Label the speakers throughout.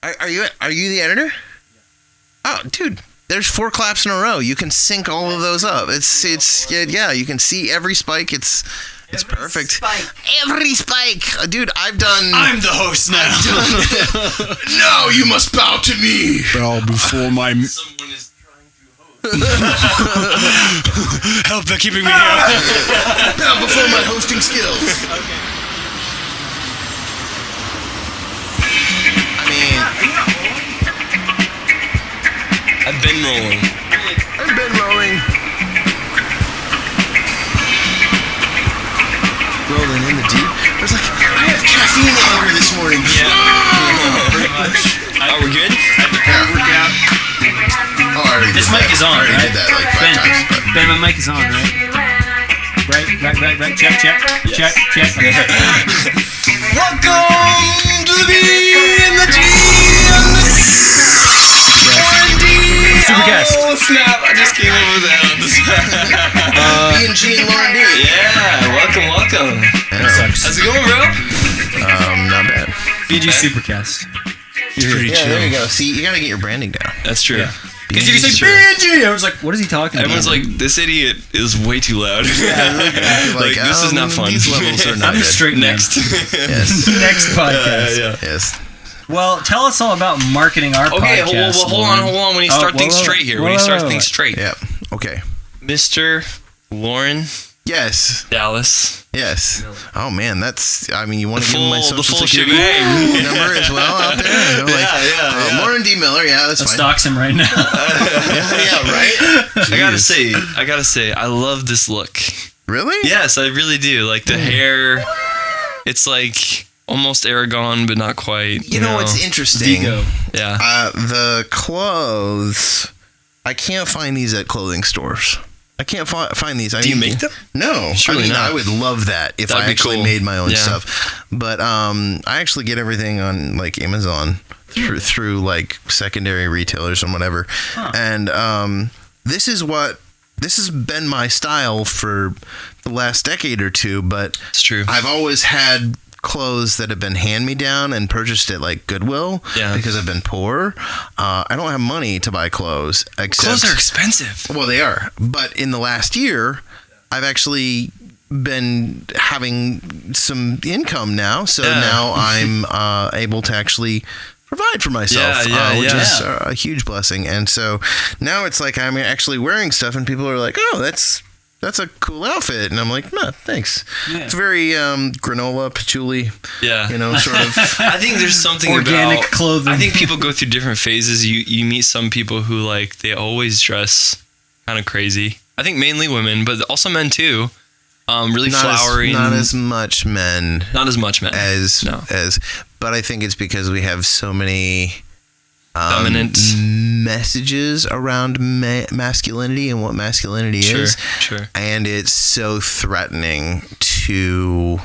Speaker 1: Are you the editor? Oh, dude, there's 4 claps in a row. You can sync all of those up. It's you can see every spike. It's perfect. Every spike. Dude, I'm
Speaker 2: the host now.
Speaker 1: No, you must bow to me.
Speaker 2: Bow before my...
Speaker 3: Someone is trying to host.
Speaker 2: Help, they're keeping me here.
Speaker 1: Bow before my hosting skills.
Speaker 3: Okay.
Speaker 1: I mean...
Speaker 3: I've been rolling.
Speaker 1: I've been rolling. Rolling in the deep. I was like, I have caffeine hunger this morning.
Speaker 3: Yeah. Pretty much. Oh, we're good? I have to work out.
Speaker 1: Oh, I already
Speaker 4: This
Speaker 1: did
Speaker 4: mic
Speaker 1: that.
Speaker 4: is on,
Speaker 1: I already
Speaker 4: right?
Speaker 1: did that like 5 times. But...
Speaker 4: Ben, my mic is on, right? Right. Check.
Speaker 3: Yes.
Speaker 4: Check.
Speaker 3: Welcome to the BnG
Speaker 4: Supercast.
Speaker 3: Oh, snap. I just came up with that on the spot.
Speaker 1: BnG and Lorin D.
Speaker 3: Yeah, welcome. How's it going, bro?
Speaker 1: Not bad.
Speaker 4: BnG Supercast.
Speaker 3: Pretty
Speaker 1: Yeah,
Speaker 3: chill.
Speaker 1: there you go. See, you gotta get your branding down.
Speaker 3: That's true.
Speaker 4: Because if you say BnG, I was like, what is he talking about?
Speaker 3: Everyone's like, this idiot is way too loud. Like, this is not fun.
Speaker 1: These levels are not
Speaker 4: I'm
Speaker 1: good.
Speaker 4: straight
Speaker 3: Next.
Speaker 1: Yes.
Speaker 4: Next podcast.
Speaker 1: Yes.
Speaker 4: Well, tell us all about marketing our
Speaker 3: Okay,
Speaker 4: podcast.
Speaker 3: hold on. We need to start things straight here. We need to start things straight.
Speaker 1: Yeah. Okay.
Speaker 3: Mr. Lorin
Speaker 1: Yes.
Speaker 3: Dallas.
Speaker 1: Yes. Oh man, that's. I mean, you want
Speaker 3: The
Speaker 1: to give him my
Speaker 3: full
Speaker 1: social
Speaker 3: shebang.
Speaker 1: security number as well out there? You know, like,
Speaker 3: Yeah.
Speaker 1: Lorin D. Miller. Yeah, that's
Speaker 4: Let's
Speaker 1: fine.
Speaker 4: dox him right now.
Speaker 1: Yeah, right.
Speaker 3: I gotta say, I love this look.
Speaker 1: Really?
Speaker 3: Yes, I really do. Like the hair, it's like almost Aragon, but not quite.
Speaker 1: You know what's interesting?
Speaker 4: Vigo.
Speaker 3: Yeah.
Speaker 1: The clothes. I can't find these at clothing stores. I can't find these.
Speaker 3: Do you make them?
Speaker 1: No.
Speaker 3: Surely not.
Speaker 1: I would love that if
Speaker 3: That'd
Speaker 1: I
Speaker 3: be
Speaker 1: actually
Speaker 3: cool.
Speaker 1: made my own
Speaker 3: Yeah.
Speaker 1: stuff. But I actually get everything on like Amazon through like secondary retailers and whatever.
Speaker 4: Huh.
Speaker 1: And this has been my style for the last decade or two. But
Speaker 3: It's true.
Speaker 1: I've always had clothes that have been hand-me-down and purchased at like Goodwill because I've been poor. I don't have money to buy clothes. Except,
Speaker 3: Clothes are expensive.
Speaker 1: well, they are. But in the last year, I've actually been having some income now. So now I'm able to actually provide for myself, which is a huge blessing. And so now it's like I'm actually wearing stuff and people are like, oh, that's a cool outfit. And I'm like, no, thanks. Yeah. It's very granola, patchouli, sort of.
Speaker 3: I think there's something
Speaker 4: Organic
Speaker 3: about
Speaker 4: clothing.
Speaker 3: I think people go through different phases. You meet some people who like they always dress kind of crazy. I think mainly women, but also men too. Really flowery.
Speaker 1: Not as much men.
Speaker 3: Not as much men.
Speaker 1: As but I think it's because we have so many
Speaker 3: Dominant
Speaker 1: messages around masculinity and what masculinity is.
Speaker 3: Sure.
Speaker 1: And it's so threatening to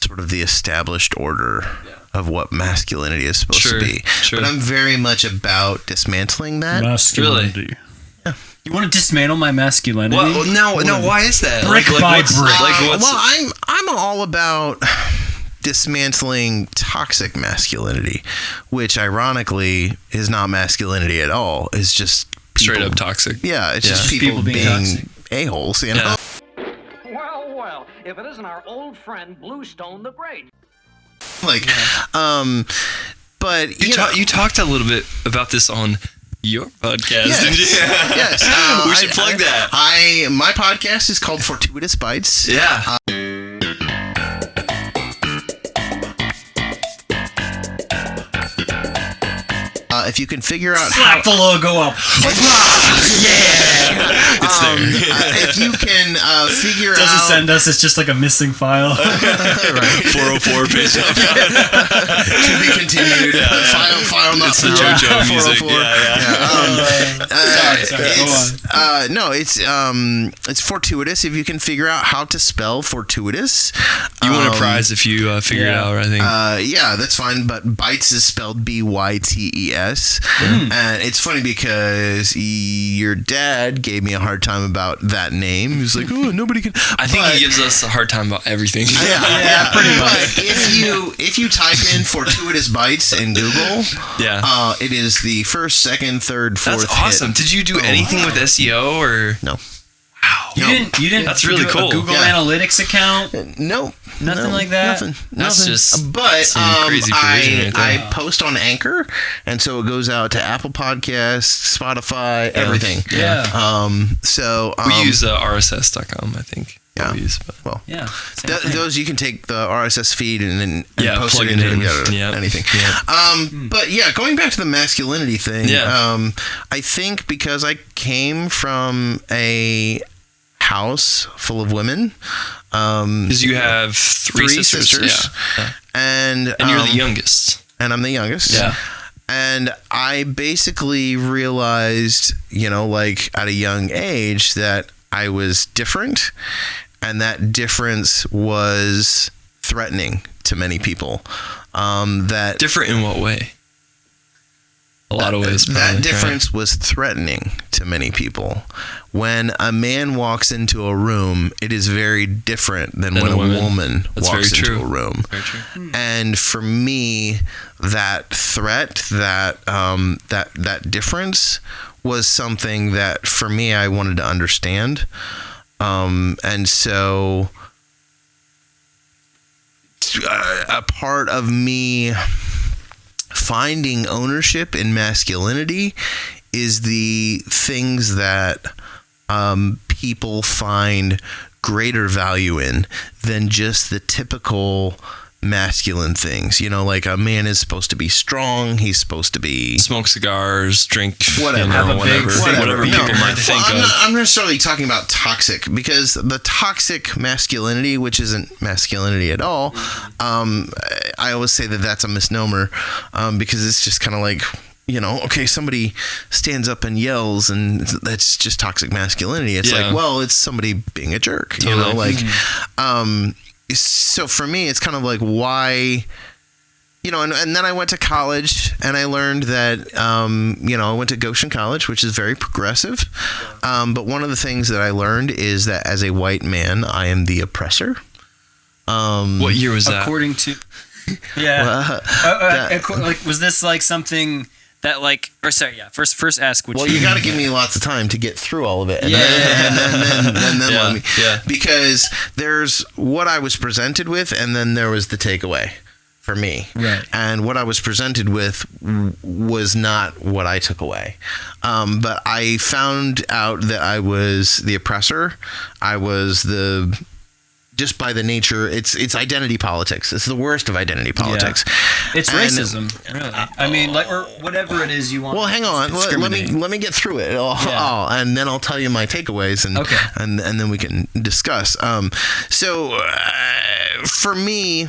Speaker 1: sort of the established order of what masculinity is supposed to be.
Speaker 3: Sure.
Speaker 1: But I'm very much about dismantling that.
Speaker 4: Masculinity.
Speaker 3: Really?
Speaker 4: You want to dismantle my masculinity?
Speaker 3: Well, no. Why is that?
Speaker 4: Brick by brick.
Speaker 1: Well, I'm all about dismantling toxic masculinity, which ironically is not masculinity at all. It's just people,
Speaker 3: straight up toxic.
Speaker 1: Yeah, it's just people being a-holes, you know?
Speaker 5: Well, if it isn't our old friend Bluestone the Great.
Speaker 1: Like, but
Speaker 3: you talked a little bit about this on your podcast, didn't you?
Speaker 1: Yes.
Speaker 3: We should plug that.
Speaker 1: My podcast is called Fortuitous Bytes.
Speaker 3: Yeah.
Speaker 1: If you can figure out
Speaker 4: Slap the logo up.
Speaker 3: It's there.
Speaker 1: if you can figure
Speaker 4: Doesn't
Speaker 1: out
Speaker 4: send us. It's just like a missing file.
Speaker 1: right.
Speaker 3: 404 page.
Speaker 1: To be continued. File dial not
Speaker 3: It's the
Speaker 1: found.
Speaker 3: JoJo music.
Speaker 1: 404.
Speaker 3: Yeah.
Speaker 4: Go on.
Speaker 1: It's fortuitous. If you can figure out how to spell fortuitous,
Speaker 3: You win a prize if you figure it
Speaker 4: yeah.
Speaker 3: out, I think.
Speaker 1: yeah, that's fine. But Bytes is spelled BYTES, and it's funny because your dad gave me a hard time about that name. He was like, "Oh, nobody can."
Speaker 3: I think he gives us a hard time about everything.
Speaker 1: Yeah, pretty much. But if you type in Fortuitous Bytes in Google,
Speaker 3: Yeah.
Speaker 1: it is the first, second, third, fourth.
Speaker 3: That's awesome.
Speaker 1: hit.
Speaker 3: Did you do anything with SEO or?
Speaker 1: No.
Speaker 3: Wow.
Speaker 4: You didn't.
Speaker 3: That's really
Speaker 4: do
Speaker 3: cool.
Speaker 4: A Google
Speaker 1: Yeah.
Speaker 4: Analytics account.
Speaker 1: Nope.
Speaker 4: Nothing
Speaker 1: No,
Speaker 4: like that?
Speaker 1: Nothing.
Speaker 3: That's
Speaker 1: nothing.
Speaker 3: just
Speaker 1: But
Speaker 3: some crazy provision right there.
Speaker 1: I post on Anchor, and so it goes out to Apple Podcasts, Spotify, everything.
Speaker 4: Yeah.
Speaker 1: So
Speaker 3: We use RSS.com, I think.
Speaker 1: Yeah.
Speaker 3: We use, but.
Speaker 1: well.
Speaker 4: Yeah. Same thing.
Speaker 1: Those you can take the RSS feed and
Speaker 3: Yeah,
Speaker 1: post
Speaker 3: plug
Speaker 1: it
Speaker 3: it
Speaker 1: into
Speaker 3: in. Yeah.
Speaker 1: anything.
Speaker 3: Yeah.
Speaker 1: But yeah, going back to the masculinity thing.
Speaker 3: Yeah.
Speaker 1: I think because I came from a house full of women.
Speaker 3: Because you have three sisters. Yeah.
Speaker 1: And
Speaker 3: And you're the youngest.
Speaker 1: and I'm the youngest.
Speaker 3: Yeah.
Speaker 1: And I basically realized, like at a young age that I was different, and that difference was threatening to many people. That
Speaker 3: Different in what way? A lot of ways.
Speaker 1: that
Speaker 3: probably,
Speaker 1: difference was threatening to many people. When a man walks into a room, it is very different than when a woman
Speaker 3: That's
Speaker 1: walks
Speaker 3: very
Speaker 1: into
Speaker 3: true.
Speaker 1: a room.
Speaker 3: Very true.
Speaker 1: And for me, that threat, that difference was something that for me I wanted to understand. And so a part of me finding ownership in masculinity is the things that people find greater value in than just the typical masculine things. Like a man is supposed to be strong. He's supposed to be
Speaker 3: Smoke cigars, drink,
Speaker 1: whatever,
Speaker 4: Have a big
Speaker 3: whatever
Speaker 4: figure.
Speaker 3: people might think
Speaker 1: I'm
Speaker 3: of.
Speaker 1: not necessarily talking about toxic, because the toxic masculinity, which isn't masculinity at all, I always say that that's a misnomer, because it's just kind of like, okay, somebody stands up and yells and that's just toxic masculinity. It's
Speaker 3: Yeah.
Speaker 1: like, well, it's somebody being a jerk,
Speaker 3: Totally.
Speaker 1: so for me, it's kind of like, why, and then I went to college and I learned that, I went to Goshen College, which is very progressive. But one of the things that I learned is that as a white man, I am the oppressor.
Speaker 3: What year was that?
Speaker 4: According to. Yeah. Was this like something that like, or sorry, yeah. First ask.
Speaker 1: Well, you got to give me lots of time to get through all of it, and
Speaker 4: Yeah.
Speaker 1: then let me,
Speaker 3: Yeah.
Speaker 1: because there's what I was presented with, and then there was the takeaway for me,
Speaker 4: Right.
Speaker 1: And what I was presented with was not what I took away, but I found out that I was the oppressor. I was just by the nature, it's identity politics. It's the worst of identity politics.
Speaker 4: It's
Speaker 1: And-
Speaker 4: racism, really. I mean, like, or whatever it is you want.
Speaker 1: Well, hang on. Let me get through it all, and then I'll tell you my takeaways, and
Speaker 4: Okay.
Speaker 1: and then we can discuss. So for me,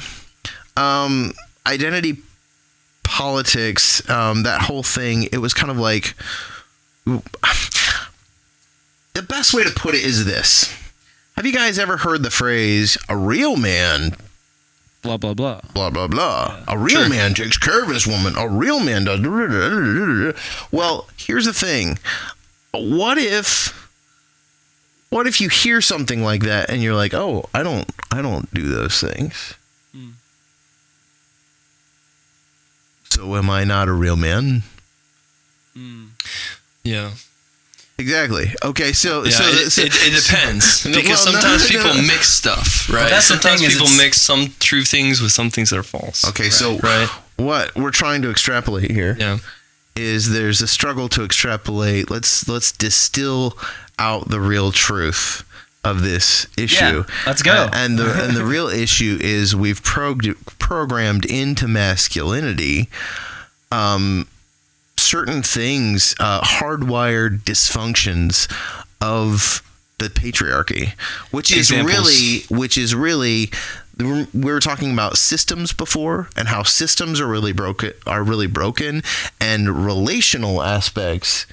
Speaker 1: identity politics, that whole thing, it was kind of like, the best way to put it is this. Have you guys ever heard the phrase, a real man,
Speaker 4: blah blah blah.
Speaker 1: blah, blah, blah. A real man takes care of his woman. A real man does. Well, here's the thing. What if you hear something like that and you're like, oh, I don't do those things. So am I not a real man?
Speaker 3: Yeah.
Speaker 1: Exactly. Okay, so
Speaker 3: Yeah, it depends, because sometimes people mix stuff, right?
Speaker 4: that's the
Speaker 3: Sometimes
Speaker 4: thing is
Speaker 3: people
Speaker 4: it's-
Speaker 3: mix some true things with some things that are false.
Speaker 1: Okay, so
Speaker 3: Right.
Speaker 1: what we're trying to extrapolate here is
Speaker 3: Yeah.
Speaker 1: there's a struggle to extrapolate. Let's distill out the real truth of this issue.
Speaker 4: Yeah, let's go.
Speaker 1: And the real issue is we've programmed into masculinity certain things, hardwired dysfunctions of the patriarchy, which is
Speaker 3: Examples.
Speaker 1: really we were talking about systems before and how systems are really broken, and relational aspects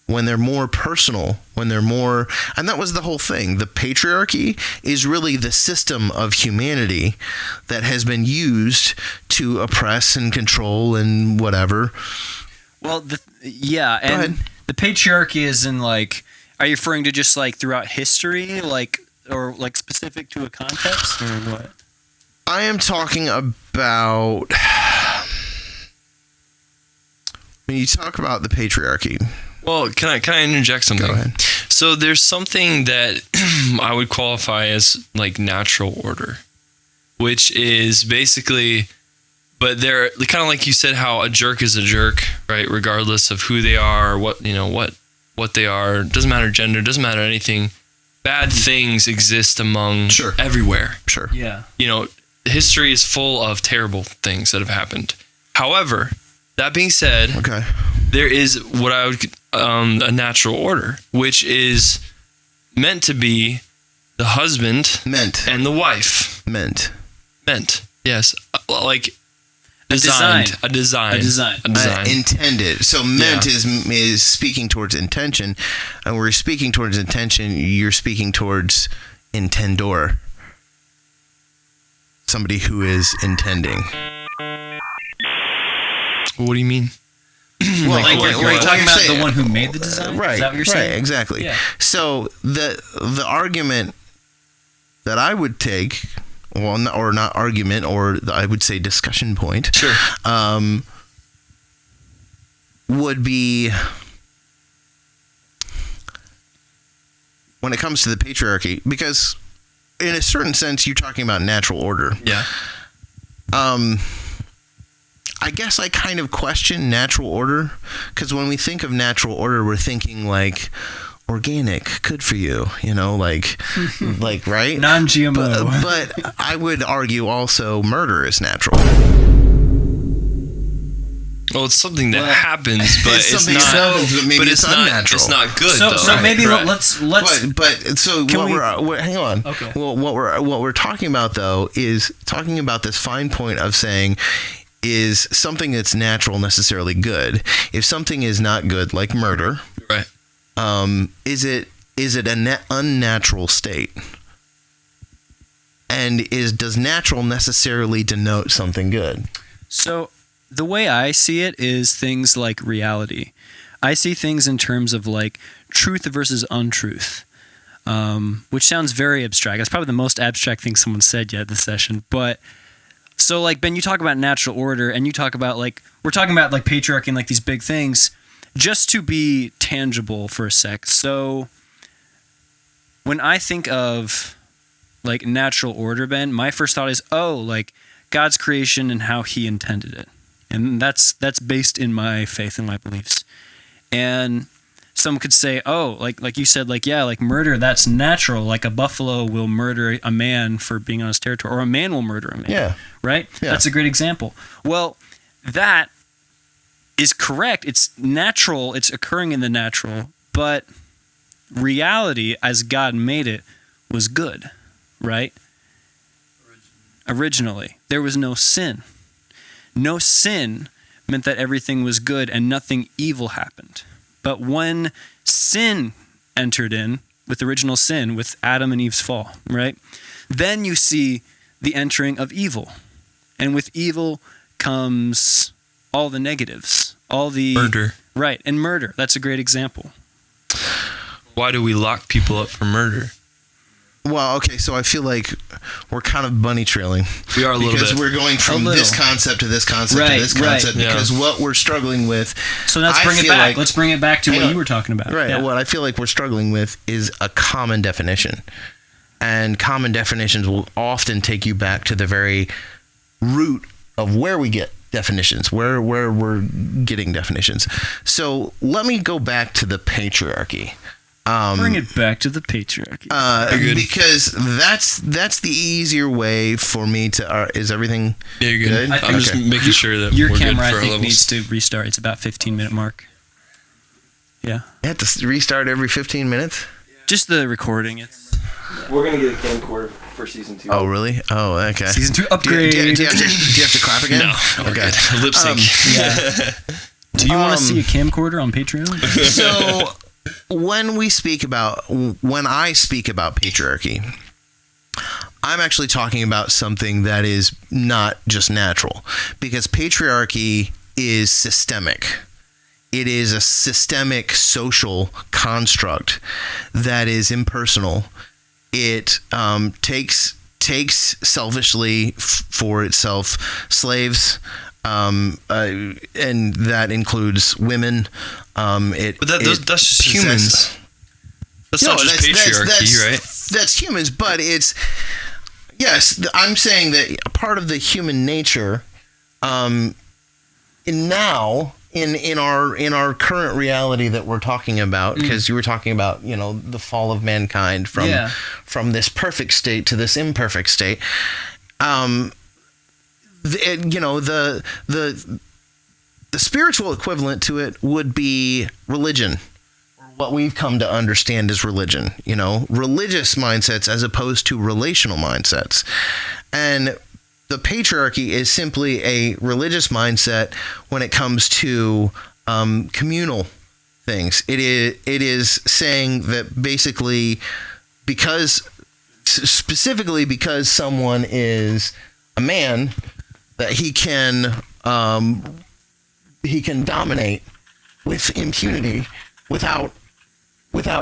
Speaker 1: when they're more personal, and that was the whole thing. The patriarchy is really the system of humanity that has been used to oppress and control and whatever.
Speaker 4: Well, the patriarchy is in like, are you referring to just like throughout history, like, or like specific to a context, or what?
Speaker 1: I am talking about when you talk about the patriarchy.
Speaker 3: Well, can I interject something?
Speaker 1: Go ahead.
Speaker 3: So there's something that I would qualify as like natural order, which is basically, but they're kind of like you said, how a jerk is a jerk, right? Regardless of who they are, or what they are, doesn't matter gender, doesn't matter anything. Bad things exist among everywhere.
Speaker 1: Sure.
Speaker 4: Yeah.
Speaker 3: History is full of terrible things that have happened. However, that being said, there is what I would a natural order, which is meant to be the husband and the wife. Meant. Yes. Like designed. A design.
Speaker 1: Intended. So meant is speaking towards intention, and we're speaking towards intention. You're speaking towards intendor. Somebody who is intending.
Speaker 3: What do you mean?
Speaker 4: Well, we're talking about the one who made the design?
Speaker 1: Right.
Speaker 4: Is that what you're saying?
Speaker 1: Right, exactly. Yeah. So the argument that I would take, or not argument, or I would say discussion point, would be when it comes to the patriarchy, because in a certain sense, you're talking about natural order.
Speaker 3: Yeah.
Speaker 1: I guess I kind of question natural order, because when we think of natural order, we're thinking like organic, good for you, like right?
Speaker 4: Non-GMO.
Speaker 1: But I would argue also murder is natural.
Speaker 3: Well, it's something that happens, but it's not.
Speaker 1: Happens, but maybe it's unnatural.
Speaker 3: It's not good.
Speaker 4: So maybe let's.
Speaker 1: But so hang on.
Speaker 4: Okay.
Speaker 1: Well, what we're talking about though is talking about this fine point of saying, is something that's natural necessarily good? If something is not good, like murder,
Speaker 3: right?
Speaker 1: Is it an unnatural state? And does natural necessarily denote something good?
Speaker 4: So the way I see it is things like reality. I see things in terms of like truth versus untruth, which sounds very abstract. That's probably the most abstract thing someone said yet this session. But so like, Ben, you talk about natural order, and you talk about like, we're talking about like patriarchy and like these big things, just to be tangible for a sec. So when I think of like natural order, Ben, my first thought is, like God's creation and how he intended it. And that's based in my faith and my beliefs. And some could say, like you said, like murder, that's natural. Like a buffalo will murder a man for being on his territory, or a man will murder a man.
Speaker 1: Yeah.
Speaker 4: Right?
Speaker 1: Yeah.
Speaker 4: That's a great example. Well, that is correct. It's natural. It's occurring in the natural. But reality, as God made it, was good. Right? Originally. There was no sin. No sin meant that everything was good and nothing evil happened. But when sin entered in, with original sin, with Adam and Eve's fall, right? Then you see the entering of evil. And with evil comes all the negatives, all the...
Speaker 3: Murder.
Speaker 4: Right, and murder. That's a great example.
Speaker 3: Why do we lock people up for murder?
Speaker 1: Well, okay, so I feel like we're kind of bunny trailing.
Speaker 3: We are a little bit.
Speaker 1: Because we're going from this concept to this concept to this concept, because what we're struggling with...
Speaker 4: So let's bring it back. Let's bring it back to what you were talking about.
Speaker 1: Right,
Speaker 4: yeah.
Speaker 1: What I feel like we're struggling with is a common definition. And common definitions will often take you back to the very root of where we get definitions, where we're getting definitions. So let me go back to the patriarchy.
Speaker 4: Bring it back to the patriarchy.
Speaker 1: Because that's the easier way for me to... is everything
Speaker 3: you're good? I'm just making sure that
Speaker 4: your
Speaker 3: we're
Speaker 4: camera,
Speaker 3: good for
Speaker 4: I think,
Speaker 3: our
Speaker 4: needs to restart. It's about 15-minute mark. Yeah.
Speaker 1: You have to restart every 15 minutes?
Speaker 4: Just the recording.
Speaker 3: We're gonna get a camcorder for season 2.
Speaker 1: Oh, really? Oh, okay.
Speaker 4: Season 2 upgrade.
Speaker 1: Do you have to clap again?
Speaker 3: No.
Speaker 1: Okay.
Speaker 3: Lip sync.
Speaker 4: Do you want to see a camcorder on Patreon?
Speaker 1: So when I speak about patriarchy, I'm actually talking about something that is not just natural, because patriarchy is systemic. It is a systemic social construct that is impersonal. It takes selfishly for itself slaves, and that includes women.
Speaker 3: That's just humans. That's not just patriarchy, right?
Speaker 1: That's humans, but it's I'm saying that a part of the human nature, in our current reality that we're talking about, because you were talking about the fall of mankind from this perfect state to this imperfect state. The spiritual equivalent to it would be religion, or what we've come to understand as religion. Religious mindsets as opposed to relational mindsets, and the patriarchy is simply a religious mindset when it comes to communal things. It is saying that basically, specifically because someone is a man, that he can dominate with impunity without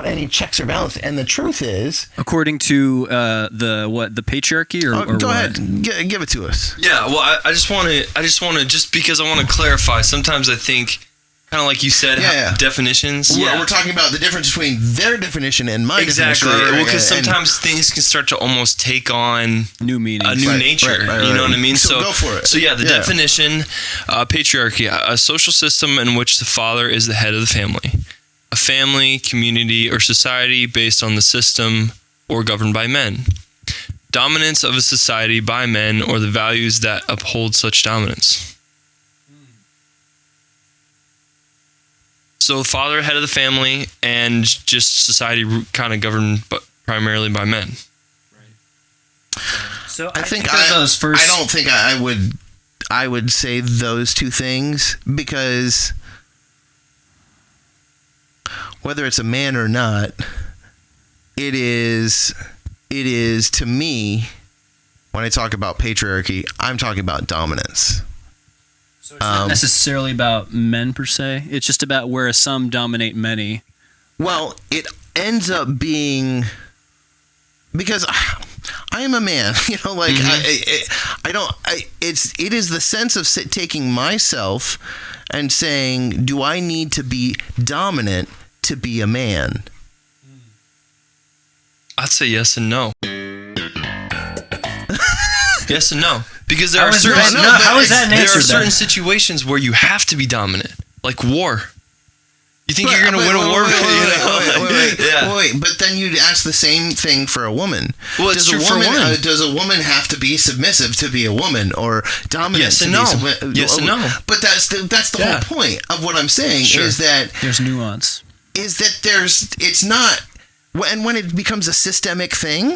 Speaker 1: any checks or balance. And the truth is,
Speaker 4: according to the patriarchy, or
Speaker 1: go
Speaker 4: what?
Speaker 1: ahead, give it to us.
Speaker 3: Yeah, well, I just want to just because I want to clarify. Sometimes I think, kind of like you said, definitions.
Speaker 1: We're talking about the difference between their definition and my
Speaker 3: exactly.
Speaker 1: definition.
Speaker 3: Well, because sometimes things can start to almost take on
Speaker 4: new meaning,
Speaker 3: a new nature.
Speaker 1: Right.
Speaker 3: You know what I mean?
Speaker 1: So go for it.
Speaker 3: So the definition, patriarchy, a social system in which the father is the head of the family. A family, community, or society based on the system or governed by men. Dominance of a society by men or the values that uphold such dominance. So father, head of the family, and just society kind of governed primarily by men.
Speaker 4: Right. So
Speaker 1: I think I don't think I would say those two things, because whether it's a man or not, it is to me, when I talk about patriarchy, I'm talking about dominance.
Speaker 4: So it's not necessarily about men per se. It's just about where some dominate many.
Speaker 1: Well, it ends up being, because I am a man, it is the sense of taking myself and saying, do I need to be dominant to be a man?
Speaker 3: I'd say yes and no. Yes and no, because there are certain situations where you have to be dominant, like war. You think you're going to win a war?
Speaker 1: Wait, but then you'd ask the same thing for a woman.
Speaker 3: Well, it's true for a woman.
Speaker 1: Does a woman have to be submissive to be a woman, or dominant
Speaker 3: yes and
Speaker 1: to
Speaker 3: no.
Speaker 1: be submissive?
Speaker 3: Yes and no.
Speaker 1: But that's the whole point of what I'm saying, is that
Speaker 4: there's nuance.
Speaker 1: Is that it's not, and when it becomes a systemic thing,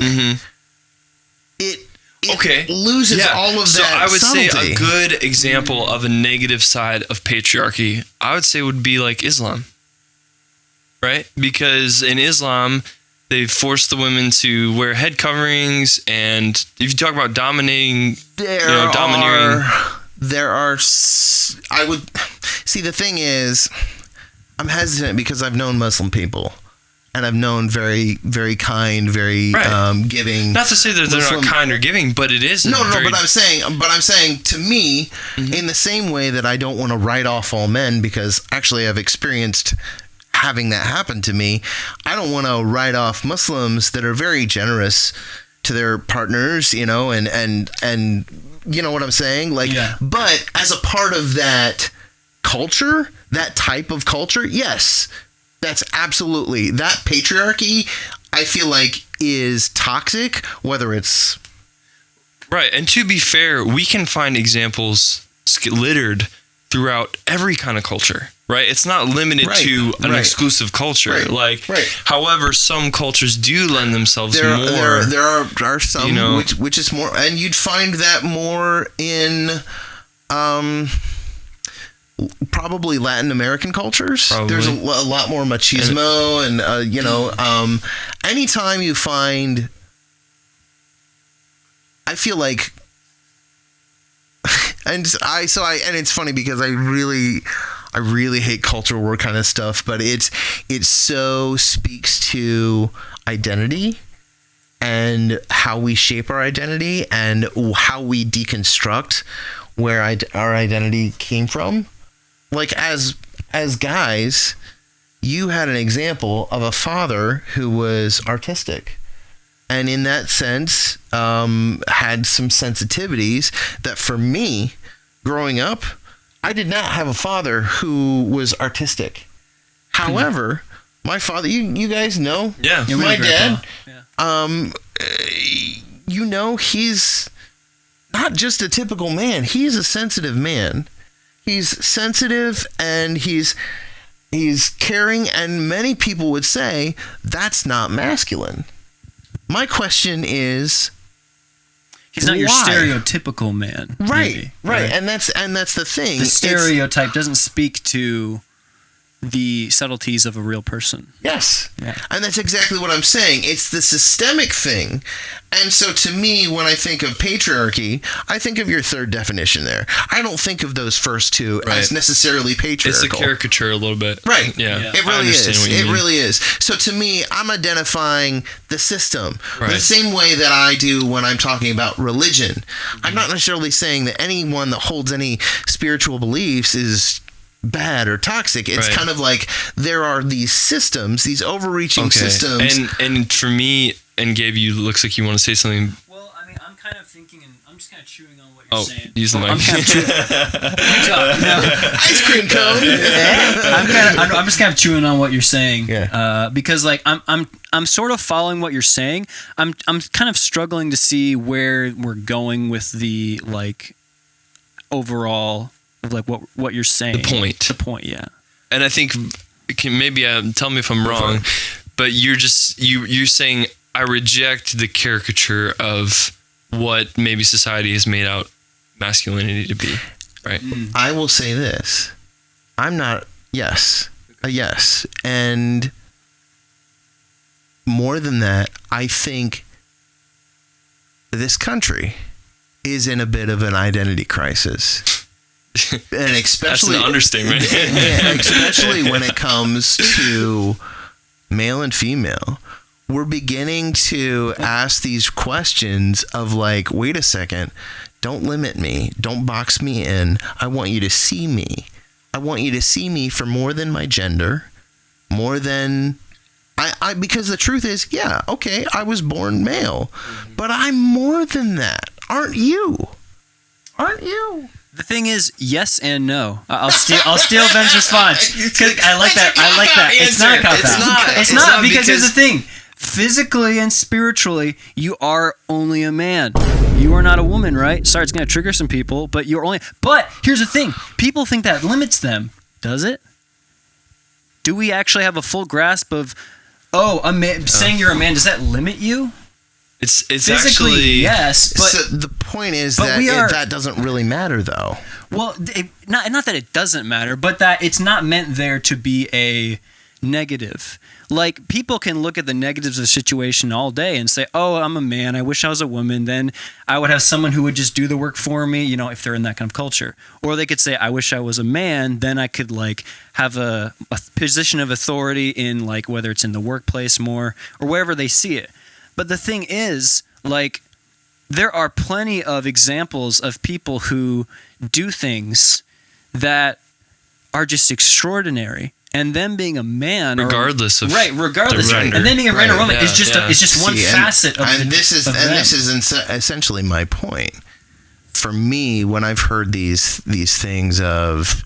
Speaker 1: it loses all of that.
Speaker 3: So I would
Speaker 1: subtlety.
Speaker 3: say a good example of a negative side of patriarchy, I would say, would be like Islam. Right? Because in Islam, they force the women to wear head coverings, and if you talk about dominating, domineering.
Speaker 1: I would see, the thing is, I'm hesitant because I've known Muslim people, and I've known very, very kind, very giving.
Speaker 3: Not to say that they're not kind or giving, but it is.
Speaker 1: No. But I'm saying to me, in the same way that I don't want to write off all men, because actually I've experienced having that happen to me. I don't want to write off Muslims that are very generous to their partners, and you know what I'm saying? But as a part of that culture, that type of culture, yes, that's absolutely, that patriarchy, I feel like, is toxic, whether it's
Speaker 3: right. And to be fair, we can find examples littered throughout every kind of culture, right? It's not limited to an exclusive culture. However, some cultures do lend themselves more.
Speaker 1: There are some which is more, and you'd find that more in probably Latin American cultures. There's a lot more machismo, and anytime you find, I feel like, and it's funny because I really hate cultural war kind of stuff, but it so speaks to identity and how we shape our identity and how we deconstruct where our identity came from. Like as guys, you had an example of a father who was artistic, and in that sense had some sensitivities that, for me, growing up, I did not have a father who was artistic. However, my father, you guys know, my dad, he's not just a typical man. He's a sensitive man. He's sensitive, and he's caring, and many people would say that's not masculine. My question is,
Speaker 4: he's not your stereotypical man.
Speaker 1: Right. And that's the thing.
Speaker 4: The stereotype doesn't speak to the subtleties of a real person.
Speaker 1: Yes. Yeah. And that's exactly what I'm saying. It's the systemic thing. And so to me, when I think of patriarchy, I think of your third definition there. I don't think of those first two as necessarily patriarchal.
Speaker 3: It's a caricature a little bit.
Speaker 1: Right.
Speaker 3: Yeah.
Speaker 1: It really is. It really is. So to me, I'm identifying the system the same way that I do when I'm talking about religion. I'm not necessarily saying that anyone that holds any spiritual beliefs is bad or toxic. It's kind of like there are these systems, these overreaching systems.
Speaker 3: And for me, and Gabe, you looks like you want to say something.
Speaker 4: Well, I mean, I'm kind of thinking, and I'm just kind of chewing on what you're saying.
Speaker 3: Use the mic.
Speaker 4: I'm kind of chewing.
Speaker 1: Ice cream cone.
Speaker 4: I'm just kind of chewing on what you're saying. Because like I'm sort of following what you're saying. I'm kind of struggling to see where we're going with the like overall of like what you're saying. The point, yeah.
Speaker 3: And I think maybe tell me if I'm wrong, but you're saying I reject the caricature of what maybe society has made out masculinity to be, right?
Speaker 1: I will say this: I'm not a yes, and more than that, I think this country is in a bit of an identity crisis. And especially,
Speaker 3: that's an understatement.
Speaker 1: Especially when it comes to male and female, we're beginning to ask these questions of like, wait a second, don't limit me, don't box me in. I want you to see me. I want you to see me for more than my gender, more than I because the truth is, I was born male, but I'm more than that. Aren't you?
Speaker 4: The thing is, yes and no. I'll steal Ben's response. I like that. It's not a cop-out. It's not because here's the thing. Physically and spiritually, you are only a man. You are not a woman, right? Sorry, it's going to trigger some people, but you're only... But here's the thing. People think that limits them. Does it? Do we actually have a full grasp of, a man, saying you're a man, does that limit you?
Speaker 3: It's
Speaker 4: physically,
Speaker 3: actually...
Speaker 4: yes, but...
Speaker 1: So the point is that doesn't really matter, though.
Speaker 4: Well, not that it doesn't matter, but that it's not meant there to be a negative. Like, people can look at the negatives of the situation all day and say, I'm a man, I wish I was a woman, then I would have someone who would just do the work for me, if they're in that kind of culture. Or they could say, I wish I was a man, then I could, like, have a position of authority in, like, whether it's in the workplace more, or wherever they see it. But the thing is, like, there are plenty of examples of people who do things that are just extraordinary. And them being a man,
Speaker 3: regardless of
Speaker 4: gender, and then being a man or woman is just it's just one facet of
Speaker 1: this is essentially my point. For me, when I've heard these things of,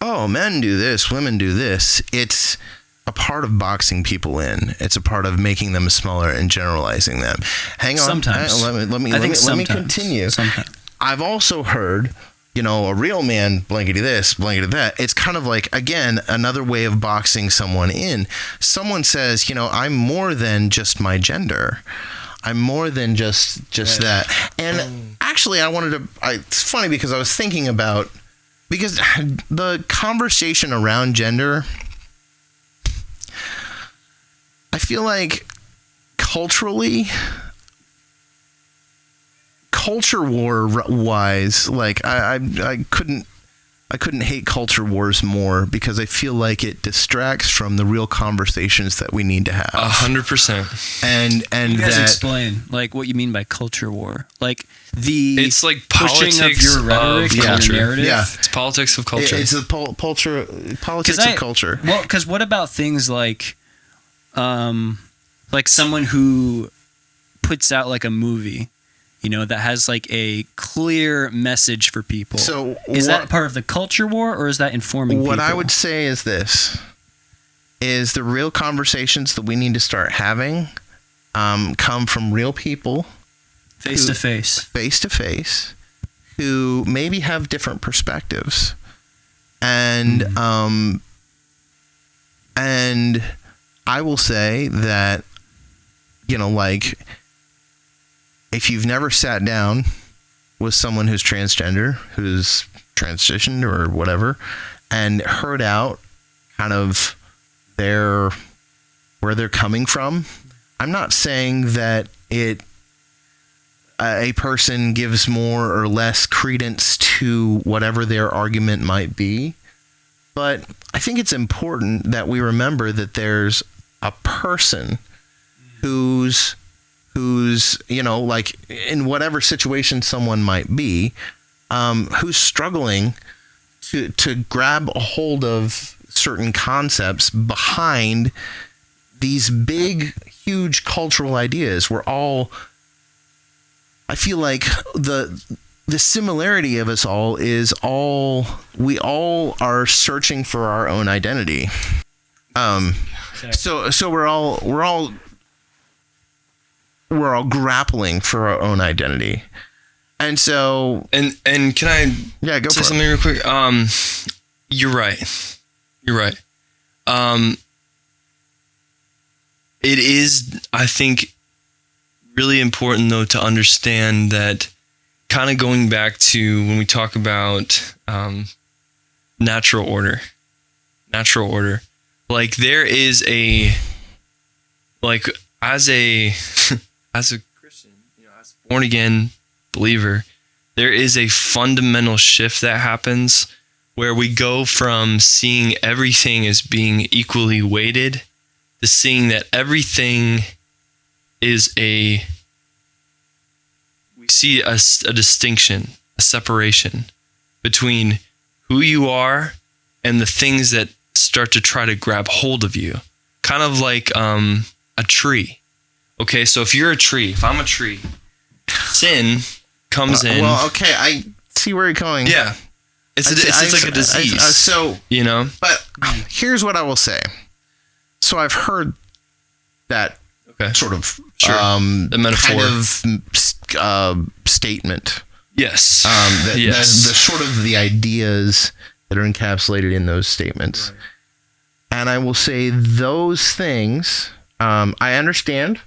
Speaker 1: men do this, women do this, it's a part of boxing people in. It's a part of making them smaller and generalizing them. Hang on,
Speaker 4: sometimes.
Speaker 1: Let me continue.
Speaker 4: Sometimes.
Speaker 1: I've also heard a real man, blankety this, blankety that. It's kind of like, again, another way of boxing someone in. Someone says, I'm more than just my gender. I'm more than just that. And actually, it's funny because I was thinking about, because the conversation around gender, I feel like culturally, culture war wise, like I couldn't hate culture wars more, because I feel like it distracts from the real conversations that we need to have.
Speaker 3: 100%.
Speaker 1: And
Speaker 4: you guys
Speaker 1: that,
Speaker 4: explain like what you mean by culture war, like
Speaker 3: it's like
Speaker 4: pushing
Speaker 3: politics
Speaker 4: of your rhetoric
Speaker 3: of culture.
Speaker 4: and narrative.
Speaker 1: Yeah.
Speaker 3: It's politics of culture.
Speaker 1: It's the politics of culture.
Speaker 4: Well, because what about things like someone who puts out like a movie, that has like a clear message for people.
Speaker 1: So
Speaker 4: is that part of the culture war, or is that informing people?
Speaker 1: What I would say is this, is the real conversations that we need to start having come from real people.
Speaker 4: Face to face, who maybe have different perspectives. And and I will say that, if you've never sat down with someone who's transgender, who's transitioned or whatever, and heard out kind of where they're coming from, I'm not saying that a person gives more or less credence to whatever their argument might be, but I think it's important that we remember that there's a person who's like in whatever situation someone might be, who's struggling to grab a hold of certain concepts behind these big, huge cultural ideas. I feel like the similarity of us all is we all are searching for our own identity. So we're all grappling for our own identity. And so
Speaker 3: and can I
Speaker 1: go
Speaker 3: say
Speaker 1: for
Speaker 3: something real quick? You're right. It is, I think, really important though to understand that, kind of going back to when we talk about natural order, like there is as a Christian, as a born again believer, there is a fundamental shift that happens where we go from seeing everything as being equally weighted to seeing that everything is we see a distinction, a separation between who you are and the things that start to try to grab hold of you. Kind of like a tree. Okay, so if you're a tree, if I'm a tree, sin comes in.
Speaker 1: Well, okay, I see where you're going.
Speaker 3: Yeah. It's like a disease.
Speaker 1: But here's what I will say. So I've heard that sort of
Speaker 3: the metaphor
Speaker 1: kind of statement.
Speaker 3: Yes.
Speaker 1: The sort of the ideas that are encapsulated in those statements. Right. And I will say those things, I understand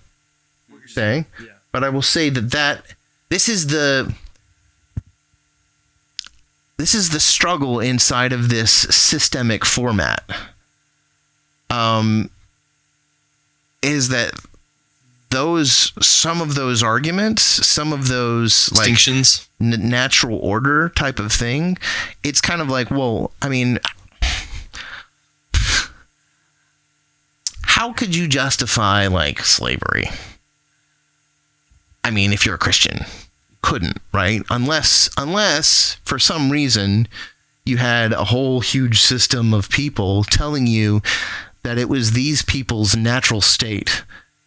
Speaker 1: what you're saying, but I will say that this is the struggle inside of this systemic format. Is that some of those arguments, some of those
Speaker 3: distinctions,
Speaker 1: like natural order type of thing, it's kind of like, well, I mean, how could you justify like slavery? I mean, if you're a Christian, you couldn't, right? Unless for some reason you had a whole huge system of people telling you that it was these people's natural state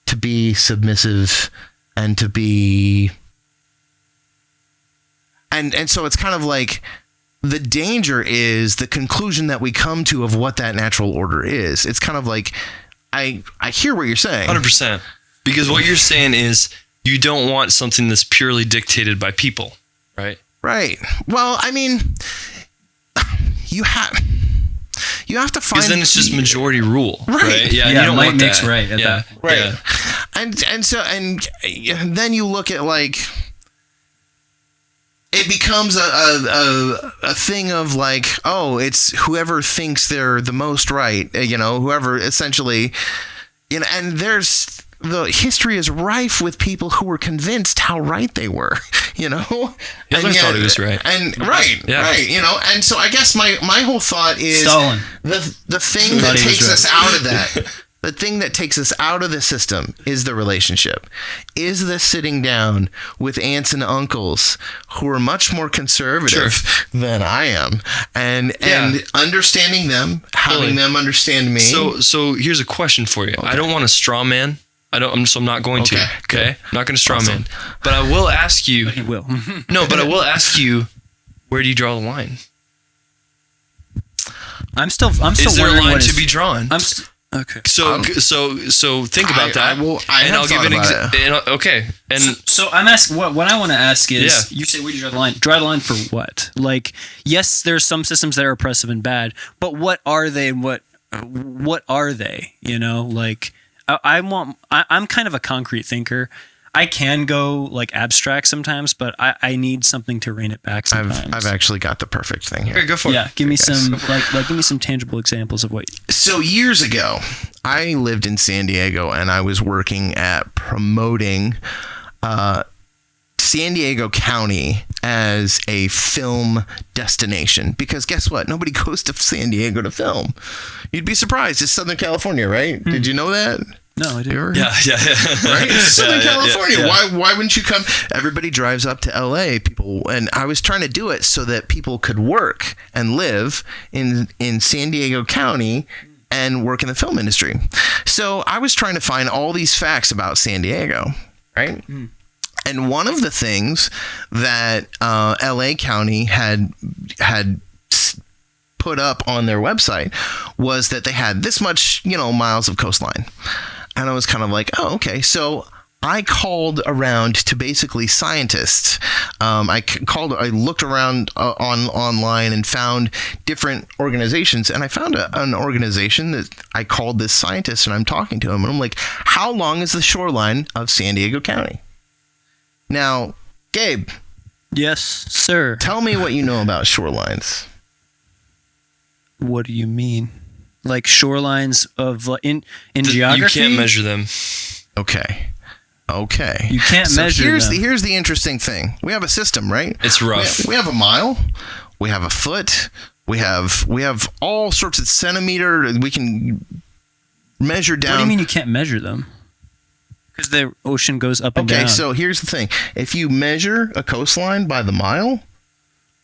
Speaker 1: to be submissive and to be... And so it's kind of like the danger is the conclusion that we come to of what that natural order is. It's kind of like, I hear what you're saying.
Speaker 3: 100%. Because what you're saying is you don't want something that's purely dictated by people, right?
Speaker 1: Right. Well, I mean, you have to find.
Speaker 3: Because then it's just majority rule,
Speaker 1: right?
Speaker 3: Yeah,
Speaker 4: Yeah,
Speaker 3: you don't
Speaker 4: might
Speaker 3: want
Speaker 4: makes
Speaker 3: that.
Speaker 4: right at
Speaker 3: Yeah,
Speaker 4: that point.
Speaker 1: Right.
Speaker 3: Yeah.
Speaker 1: And then you look at like it becomes a thing of like, oh, it's whoever thinks they're the most right, whoever essentially, and there's the history is rife with people who were convinced how right they were,
Speaker 3: Hitler
Speaker 1: and
Speaker 3: thought he was right.
Speaker 1: And right, and so I guess my whole thought is
Speaker 4: Stalin.
Speaker 1: the thing that takes us out of that. The thing that takes us out of the system is the relationship. Is the sitting down with aunts and uncles who are much more conservative than I am, and understanding them, having them understand me.
Speaker 3: So here's a question for you. Okay. I don't want to straw man. I'm not going to. Okay, I'm not going to straw man. But I will ask you.
Speaker 4: He will.
Speaker 3: No, but I will ask you. Where do you draw the line?
Speaker 4: I'm still.
Speaker 3: Is there a line to be drawn?
Speaker 4: Okay.
Speaker 3: So think about that.
Speaker 1: And I'll give an example.
Speaker 3: Okay. And
Speaker 4: so I'm asking what I want to ask is, you say where do you draw the line? Draw the line for what? Like, yes, there's some systems that are oppressive and bad, but what are they? And what are they? Like I'm kind of a concrete thinker. I can go like abstract sometimes, but I need something to rein it back sometimes.
Speaker 1: I've actually got the perfect thing here.
Speaker 3: Okay, go for it.
Speaker 4: Yeah, give me some give me some tangible examples of what.
Speaker 1: So years ago, I lived in San Diego and I was working at promoting San Diego County as a film destination, because guess what? Nobody goes to San Diego to film. You'd be surprised. It's Southern California, right? Did you know that?
Speaker 4: No, I didn't.
Speaker 3: Yeah.
Speaker 1: Right? Southern California.
Speaker 3: Yeah.
Speaker 1: Why wouldn't you come? Everybody drives up to LA, people, and I was trying to do it so that people could work and live in San Diego County and work in the film industry. So I was trying to find all these facts about San Diego, right? And one of the things that LA County had put up on their website was that they had this much, miles of coastline. And I was kind of like, oh, okay. So I called around to basically scientists. I looked around online and found different organizations, and I found an organization that I called this scientist, and I'm talking to him, and I'm like, how long is the shoreline of San Diego County? Now, Gabe.
Speaker 4: Yes, sir.
Speaker 1: Tell me what you know about shorelines.
Speaker 4: What do you mean? Like shorelines of in geography?
Speaker 3: You can't measure them.
Speaker 1: Okay.
Speaker 4: You can't measure them.
Speaker 1: Here's the interesting thing. We have a system, right?
Speaker 3: It's rough.
Speaker 1: We have a mile. We have a foot. We have all sorts of centimeter. We can measure down.
Speaker 4: What do you mean you can't measure them? Because the ocean goes up and down.
Speaker 1: Okay, so here's the thing. If you measure a coastline by the mile,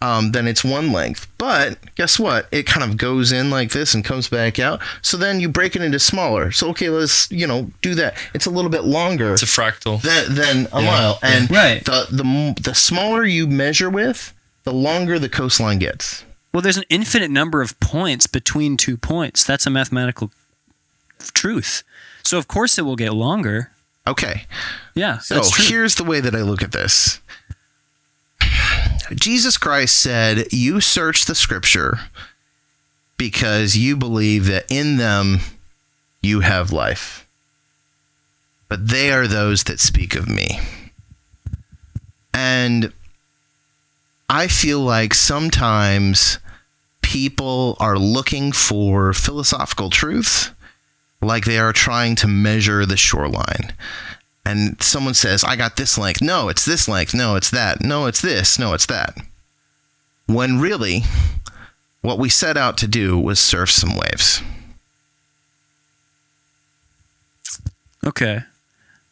Speaker 1: then it's one length. But guess what? It kind of goes in like this and comes back out. So then you break it into smaller. So, okay, let's, do that. It's a little bit longer.
Speaker 3: It's a fractal.
Speaker 1: Than a mile. And
Speaker 4: right.
Speaker 1: the smaller you measure with, the longer the coastline gets.
Speaker 4: Well, there's an infinite number of points between 2 points. That's a mathematical truth. So, of course, it will get longer.
Speaker 1: Okay.
Speaker 4: Yeah,
Speaker 1: so
Speaker 4: that's true.
Speaker 1: Here's the way that I look at this. Jesus Christ said, you search the scripture because you believe that in them you have life. But they are those that speak of me. And I feel like sometimes people are looking for philosophical truth, like they are trying to measure the shoreline. And someone says, I got this length. No, it's this length. No, it's that. No, it's this. No, it's that. When really, what we set out to do was surf some waves.
Speaker 4: Okay.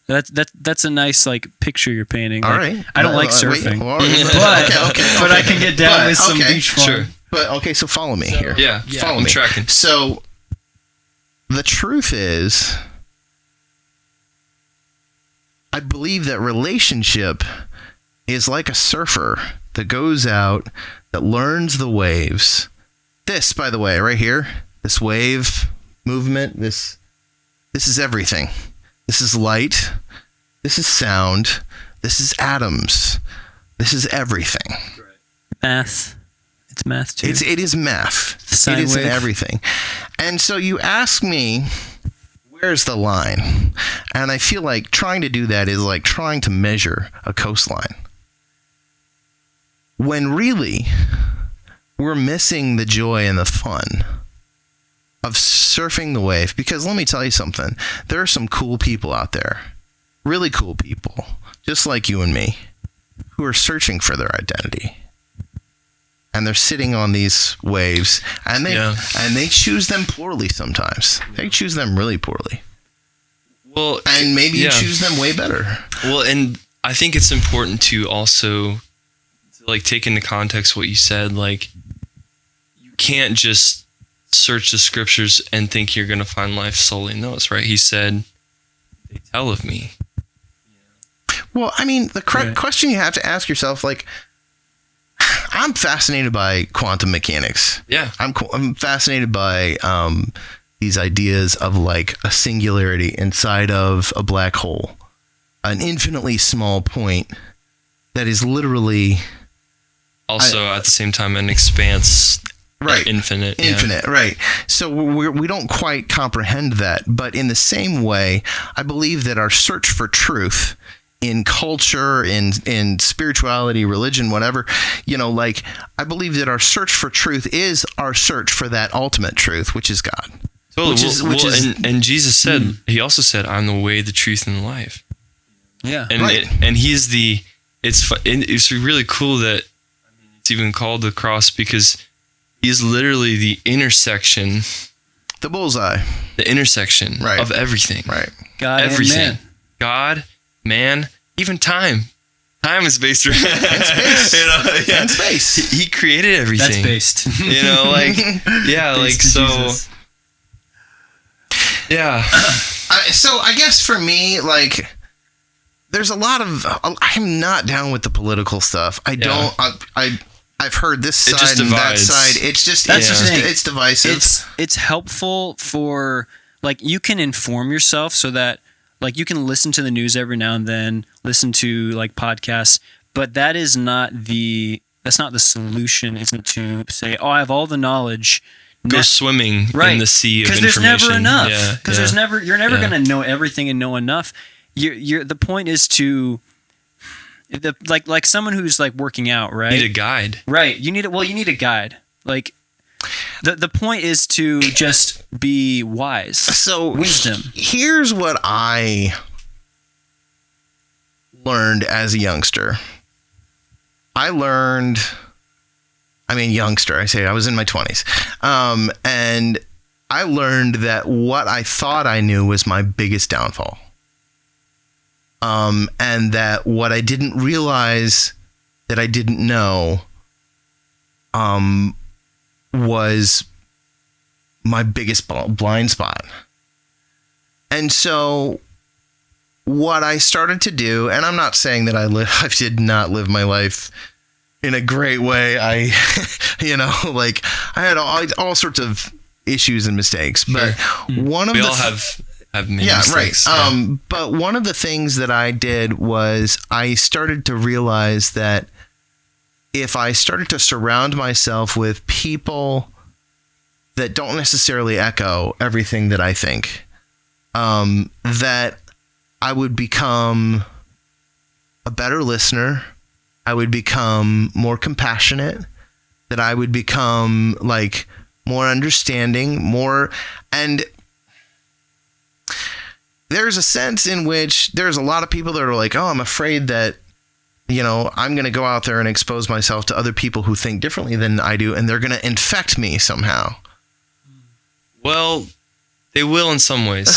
Speaker 4: That's a nice picture you're painting.
Speaker 1: All right.
Speaker 4: I don't like surfing.
Speaker 1: Okay.
Speaker 4: But I can get down with some beach fun.
Speaker 3: Sure.
Speaker 1: But okay, so follow me here.
Speaker 3: Yeah.
Speaker 1: Follow
Speaker 3: I'm
Speaker 1: me.
Speaker 3: tracking.
Speaker 1: So the truth is, I believe that relationship is like a surfer that goes out, that learns the waves. This, by the way, right here, this wave movement, this is everything. This is light. This is sound. This is atoms. This is everything.
Speaker 4: Math. It's math too.
Speaker 1: It is math.
Speaker 4: Sine
Speaker 1: it is in
Speaker 4: wave.
Speaker 1: everything. And so you ask me, where's the line? And I feel like trying to do that is like trying to measure a coastline. When really, we're missing the joy and the fun of surfing the wave. Because let me tell you something. There are some cool people out there. Really cool people. Just like you and me. Who are searching for their identity. And they're sitting on these waves. And they choose them poorly sometimes. They choose them really poorly.
Speaker 3: Well,
Speaker 1: and maybe you choose them way better.
Speaker 3: Well, and I think it's important to also like take into context what you said. Like, you can't just search the scriptures and think you're going to find life solely in those, right? He said, they tell of me.
Speaker 1: Well, I mean, the question you have to ask yourself, like, I'm fascinated by quantum mechanics.
Speaker 3: Yeah.
Speaker 1: I'm fascinated by these ideas of like a singularity inside of a black hole, an infinitely small point that is literally
Speaker 3: also at the same time an expanse,
Speaker 1: right?
Speaker 3: Infinite,
Speaker 1: right? So we don't quite comprehend that, but in the same way, I believe that our search for truth in culture, in spirituality, religion, whatever, like I believe that our search for truth is our search for that ultimate truth, which is God.
Speaker 3: Totally. And Jesus said, he also said, I'm the way, the truth, and the life.
Speaker 4: Yeah.
Speaker 3: And and he's it's really cool that it's even called the cross because he's literally the intersection,
Speaker 1: the bullseye,
Speaker 3: the intersection of everything.
Speaker 1: Right.
Speaker 4: God,
Speaker 3: everything.
Speaker 4: And man.
Speaker 3: God, man, even time. Time is based around
Speaker 1: space. And space.
Speaker 3: He created everything.
Speaker 4: That's based.
Speaker 1: Based
Speaker 3: so.
Speaker 4: Jesus.
Speaker 3: Yeah.
Speaker 1: So I guess for me, like, there's a lot of. I'm not down with the political stuff. I don't. I've heard this side and that side. It's just. It's divisive.
Speaker 4: It's helpful for, like, you can inform yourself so that, like, you can listen to the news every now and then, listen to like podcasts, but that's not the solution. Isn't to say, oh, I have all the knowledge.
Speaker 3: Go swimming in the sea of information.
Speaker 4: Because there's never enough. Because you're never going to know everything and know enough. The point is to, like someone who's like working out, right?
Speaker 3: You need a guide.
Speaker 4: Right. You need a guide. Like, the point is to just be wise.
Speaker 1: So
Speaker 4: wisdom.
Speaker 1: Here's what I learned as a youngster. Youngster, I say I was in my 20s. And I learned that what I thought I knew was my biggest downfall. And that what I didn't realize that I didn't know was my biggest blind spot. And so what I started to do, and I'm not saying that I did not live my life in a great way. I had all sorts of issues and mistakes, but one of
Speaker 3: we all have many mistakes.
Speaker 1: Right. But one of the things that I did was I started to realize that if I started to surround myself with people that don't necessarily echo everything that I think, that I would become a better listener. I would become more compassionate, that I would become like more understanding, and there's a sense in which there's a lot of people that are like, oh, I'm afraid that, I'm going to go out there and expose myself to other people who think differently than I do, and they're going to infect me somehow.
Speaker 3: Well, they will in some ways.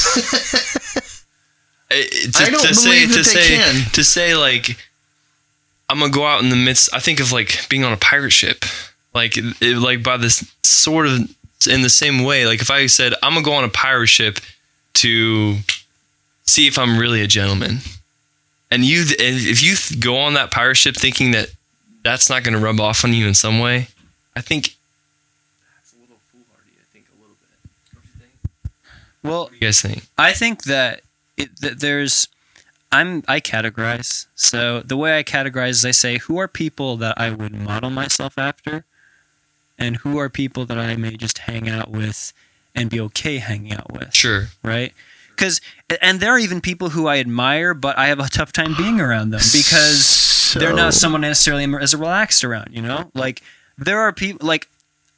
Speaker 1: I don't believe that they can.
Speaker 3: To say, like, I'm gonna go out in the midst. I think of like being on a pirate ship, like by this sort of in the same way. Like if I said I'm gonna go on a pirate ship to see if I'm really a gentleman, and if you go on that pirate ship thinking that that's not gonna rub off on you in some way, I think that's a little foolhardy. I think a little bit. What do you think?
Speaker 4: Well,
Speaker 3: what do you guys think?
Speaker 4: I think that there's. I categorize. So the way I categorize is I say, who are people that I would model myself after, and who are people that I may just hang out with and be okay hanging out with.
Speaker 3: Sure.
Speaker 4: Right? And there are even people who I admire, but I have a tough time being around them because they're not someone necessarily as relaxed around, you know? Like, there are people, like,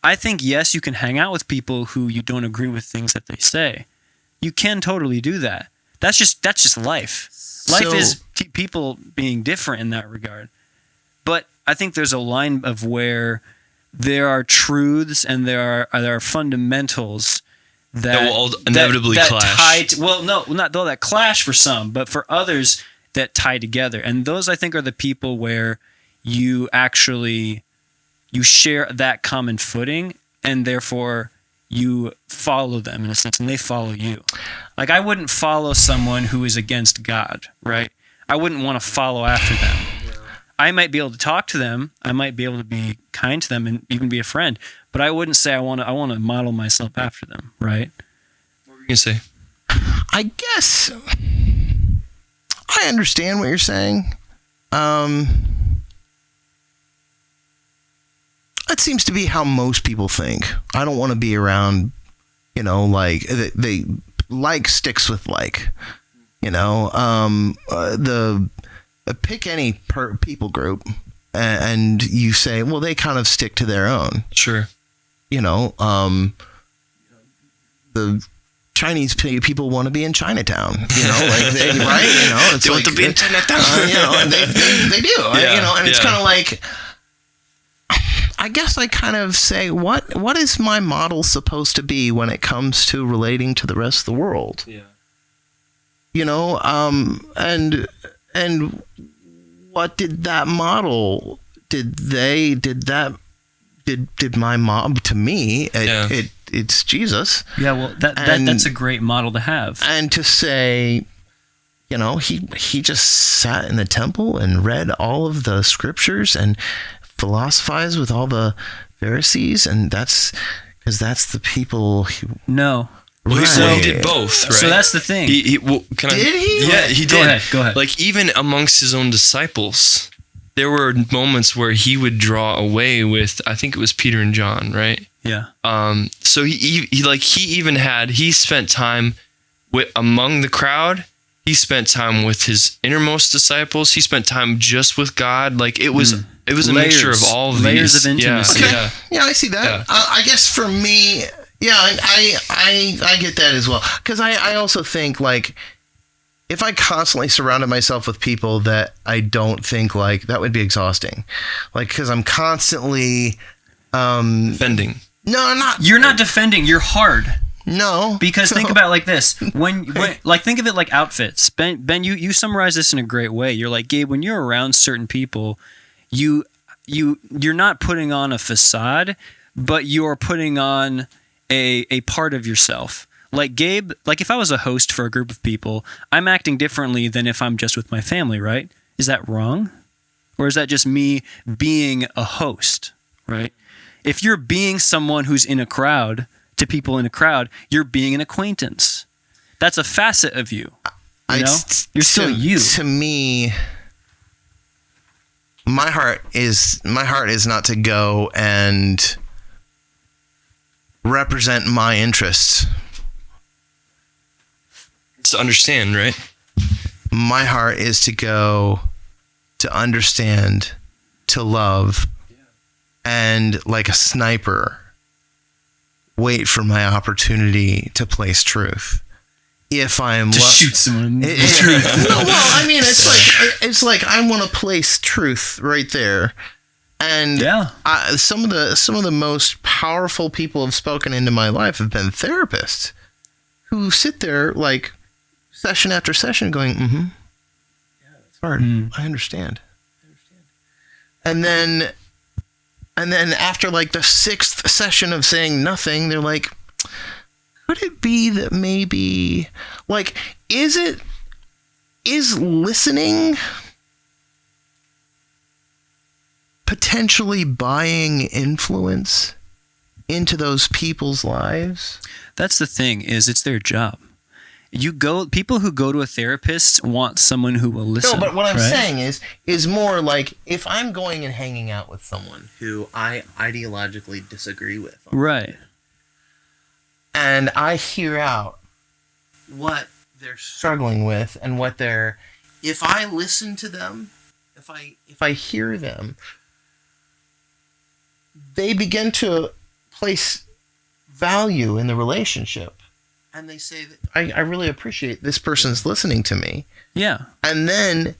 Speaker 4: I think, yes, you can hang out with people who you don't agree with things that they say. You can totally do that. That's just life. Life is people being different in that regard. But I think there's a line of where there are truths and there are fundamentals that
Speaker 3: will inevitably clash.
Speaker 4: That clash for some, but for others that tie together. And those, I think, are the people where you share that common footing, and therefore you follow them in a sense, and they follow you. Like, I wouldn't follow someone who is against God, right? I wouldn't want to follow after them. I might be able to talk to them. I might be able to be kind to them and even be a friend, but I wouldn't say I want to model myself after them, right?
Speaker 3: What were you going to say?
Speaker 1: I guess I understand what you're saying. It seems to be how most people think. I don't want to be around, like they like sticks with like, pick any people group and you say, well, they kind of stick to their own.
Speaker 3: Sure.
Speaker 1: The Chinese people want to be in Chinatown, like they, right? It's
Speaker 3: they
Speaker 1: like,
Speaker 3: want to be in Chinatown.
Speaker 1: And they do, and it's kind of like, I guess I kind of say, what is my model supposed to be when it comes to relating to the rest of the world?
Speaker 3: Yeah.
Speaker 1: And what did that model? Did my mom to me? It's Jesus.
Speaker 4: Yeah. Well, that's a great model to have.
Speaker 1: And to say, he just sat in the temple and read all of the scriptures and philosophized with all the Pharisees, and that's because that's the people.
Speaker 4: No.
Speaker 3: Well,
Speaker 1: right.
Speaker 3: he did both, right?
Speaker 4: So that's the thing.
Speaker 3: Did he? Yeah, he did.
Speaker 4: Go ahead.
Speaker 3: Like, even amongst his own disciples, there were moments where he would draw away with, I think it was Peter and John, right?
Speaker 4: Yeah.
Speaker 3: So he spent time among the crowd. He spent time with his innermost disciples. He spent time just with God. Like, it was a mixture of all of
Speaker 4: layers
Speaker 3: these.
Speaker 4: of intimacy.
Speaker 1: Okay. Yeah, I see that.
Speaker 3: Yeah.
Speaker 1: I guess for me, I get that as well. Because I also think, like, if I constantly surrounded myself with people that I don't think like, that would be exhausting. Like, because I'm constantly
Speaker 3: defending.
Speaker 1: No, I'm not.
Speaker 4: You're not defending. You're hard.
Speaker 1: No.
Speaker 4: Because think about it like this. When think of it like outfits. Ben, you summarize this in a great way. You're like, Gabe, when you're around certain people, you're not putting on a facade, but you're putting on a part of yourself. Like, Gabe, like, if I was a host for a group of people, I'm acting differently than if I'm just with my family, right? Is that wrong? Or is that just me being a host, right? If you're being someone who's in a crowd, to people in a crowd, you're being an acquaintance. That's a facet of you. You're still you.
Speaker 1: To me, my heart is not to go and represent my interests.
Speaker 3: It's to understand, right?
Speaker 1: My heart is to go to understand, to love, and like a sniper, wait for my opportunity to place truth. If I'm
Speaker 4: to shoot someone,
Speaker 1: truth. No, well, I mean, it's like I want to place truth right there, and some of the most powerful people have spoken into my life have been therapists who sit there like session after session, going, yeah, that's hard. I understand. And then after like the 6th session of saying nothing, they're like, could it be that maybe, like, is listening potentially buying influence into those people's lives?
Speaker 4: That's the thing, is it's their job. People who go to a therapist want someone who will listen.
Speaker 1: No, but what I'm
Speaker 4: right?
Speaker 1: saying is more like if I'm going and hanging out with someone who I ideologically disagree with.
Speaker 4: Right.
Speaker 1: And I hear out what they're struggling with and what they're, if I listen to them, if I hear them, they begin to place value in the relationship. And they say that I really appreciate this person's listening to me.
Speaker 4: Yeah.
Speaker 1: And then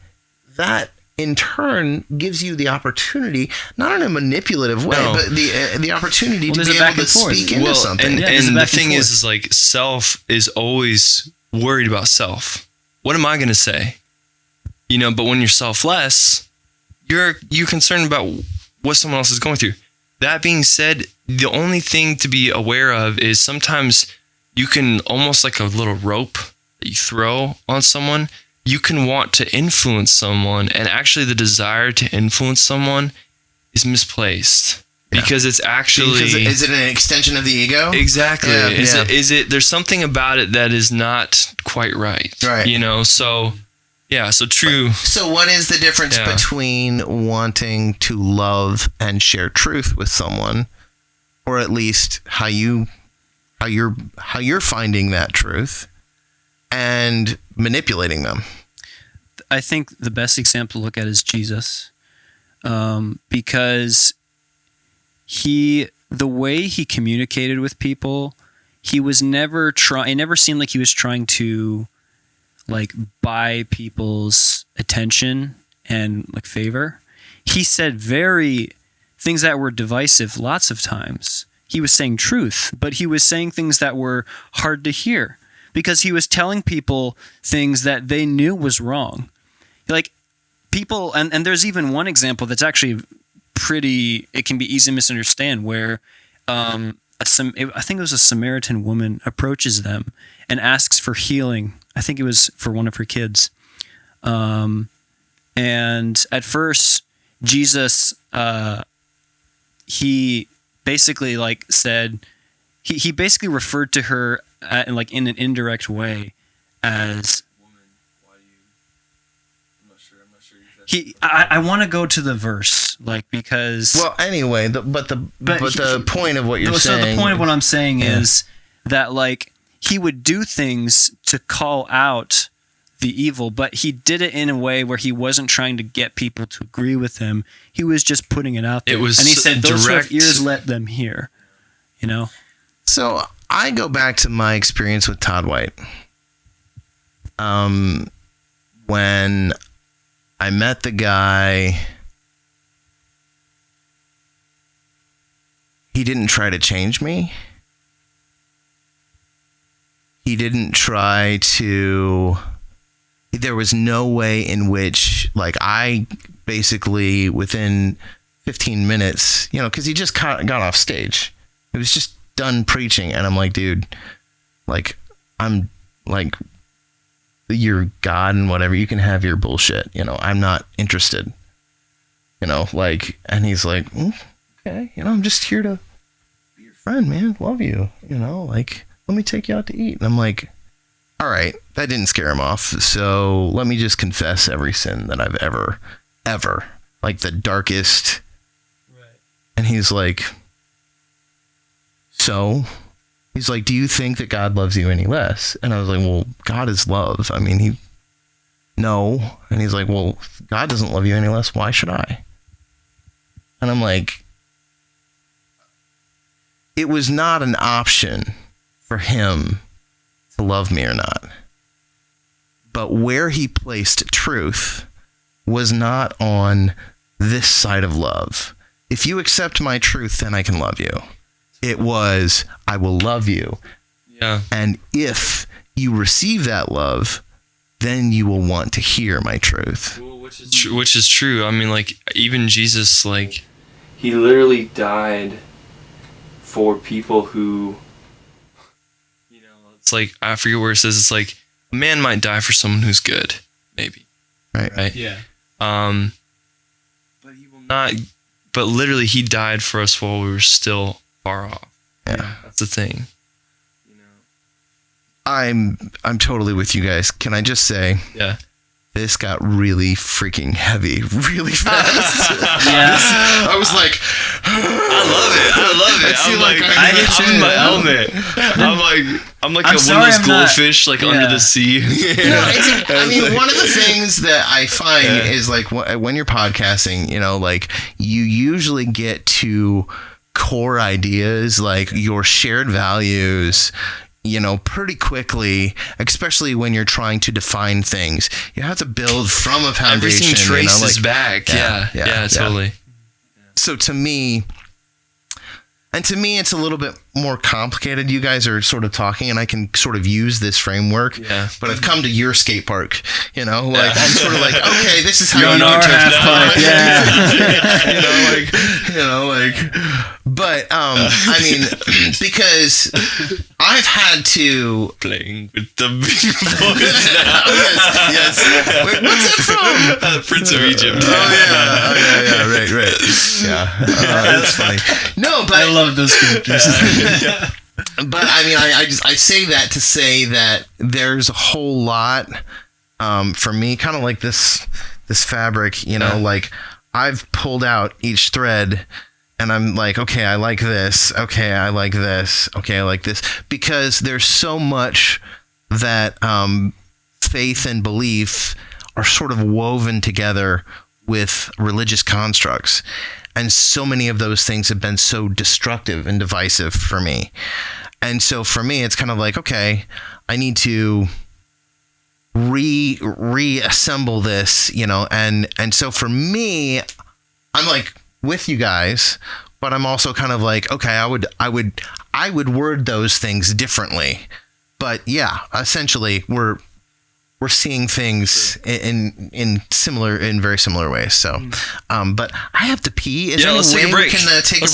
Speaker 1: that in turn gives you the opportunity, not in a manipulative way, but the opportunity to be able to speak into something.
Speaker 3: And the thing is like self is always worried about self. What am I going to say? But when you're selfless, you're concerned about what someone else is going through. That being said, the only thing to be aware of is sometimes you can almost like a little rope that you throw on someone. You can want to influence someone, and actually the desire to influence someone is misplaced because it's actually...
Speaker 1: Is it an extension of the ego?
Speaker 3: Exactly. Is it there's something about it that is not quite right.
Speaker 1: Right.
Speaker 3: So true.
Speaker 1: So what is the difference between wanting to love and share truth with someone, or at least how you're finding that truth, and manipulating them?
Speaker 4: I think the best example to look at is Jesus, because the way he communicated with people, he was never it never seemed like he was trying to like buy people's attention and like favor. He said things that were divisive lots of times. He was saying truth, but he was saying things that were hard to hear because he was telling people things that they knew was wrong. Like people, and there's even one example that's actually it can be easy to misunderstand where I think it was a Samaritan woman approaches them and asks for healing. I think it was for one of her kids. And at first, Jesus, he basically like said, he basically referred to her in an indirect way as... I want to go to the verse, because... Well,
Speaker 1: anyway, the point of what you're saying...
Speaker 4: So the point of what I'm saying is that, he would do things to call out the evil, but he did it in a way where he wasn't trying to get people to agree with him. He was just putting it out there. And he said, those who have ears, let them hear.
Speaker 1: So I go back to my experience with Todd White. When I met the guy, he didn't try to change me. He didn't try to... There was no way in which, I basically, within 15 minutes, because he just got off stage. It was just done preaching. And I'm like, dude, I'm you're God and whatever, you can have your bullshit, I'm not interested, and he's like, okay, I'm just here to be your friend, man, love you, let me take you out to eat. And I'm like, all right, that didn't scare him off, so let me just confess every sin that I've ever, the darkest. Right. And he's like, so... He's like, do you think that God loves you any less? And I was like, well, God is love. I mean, no. And he's like, well, if God doesn't love you any less, why should I? And I'm like, it was not an option for him to love me or not. But where he placed truth was not on this side of love. If you accept my truth, then I can love you. It was, I will love you.
Speaker 3: Yeah.
Speaker 1: And if you receive that love, then you will want to hear my truth.
Speaker 3: Well, which is true. I mean, even Jesus, he literally died for people who, it's I forget where it says, it's a man might die for someone who's good, maybe. Right?
Speaker 4: Yeah.
Speaker 3: But he will not, but literally he died for us while we were still far off.
Speaker 1: Yeah.
Speaker 3: That's the thing.
Speaker 1: I'm totally with you guys. Can I just say, this got really freaking heavy really fast. I was like,
Speaker 3: I love it. I'm in my element. I'm like one of those goldfish under the sea.
Speaker 1: I mean, one of the things that I find is like when you're podcasting, like you usually get to core ideas, like your shared values, pretty quickly, especially when you're trying to define things. You have to build from a foundation.
Speaker 3: Everything traces back. Yeah, totally.
Speaker 1: So to me, it's a little bit more complicated. You guys are sort of talking, and I can sort of use this framework. Yeah. But I've come to your skate park, I'm sort of like, okay, this is how you half pipe. But I mean, because I've had to
Speaker 3: playing with the big boys now.
Speaker 1: yes. Wait, what's that from?
Speaker 3: Prince of Egypt.
Speaker 1: Right. Yeah, it's funny. No, but
Speaker 4: I love those characters.
Speaker 1: But I mean, I say that to say that there's a whole lot for me, kind of like this fabric, like I've pulled out each thread. And I'm like, okay, I like this. Okay, I like this. Okay, I like this. Because there's so much that faith and belief are sort of woven together with religious constructs. And so many of those things have been so destructive and divisive for me. And so for me, it's kind of like, okay, I need to reassemble this, and so for me, I'm like, with you guys, but I'm also kind of like, okay, I would word those things differently. But yeah, essentially we're seeing things in very similar ways. So, but I have to pee. Is there any way we can take a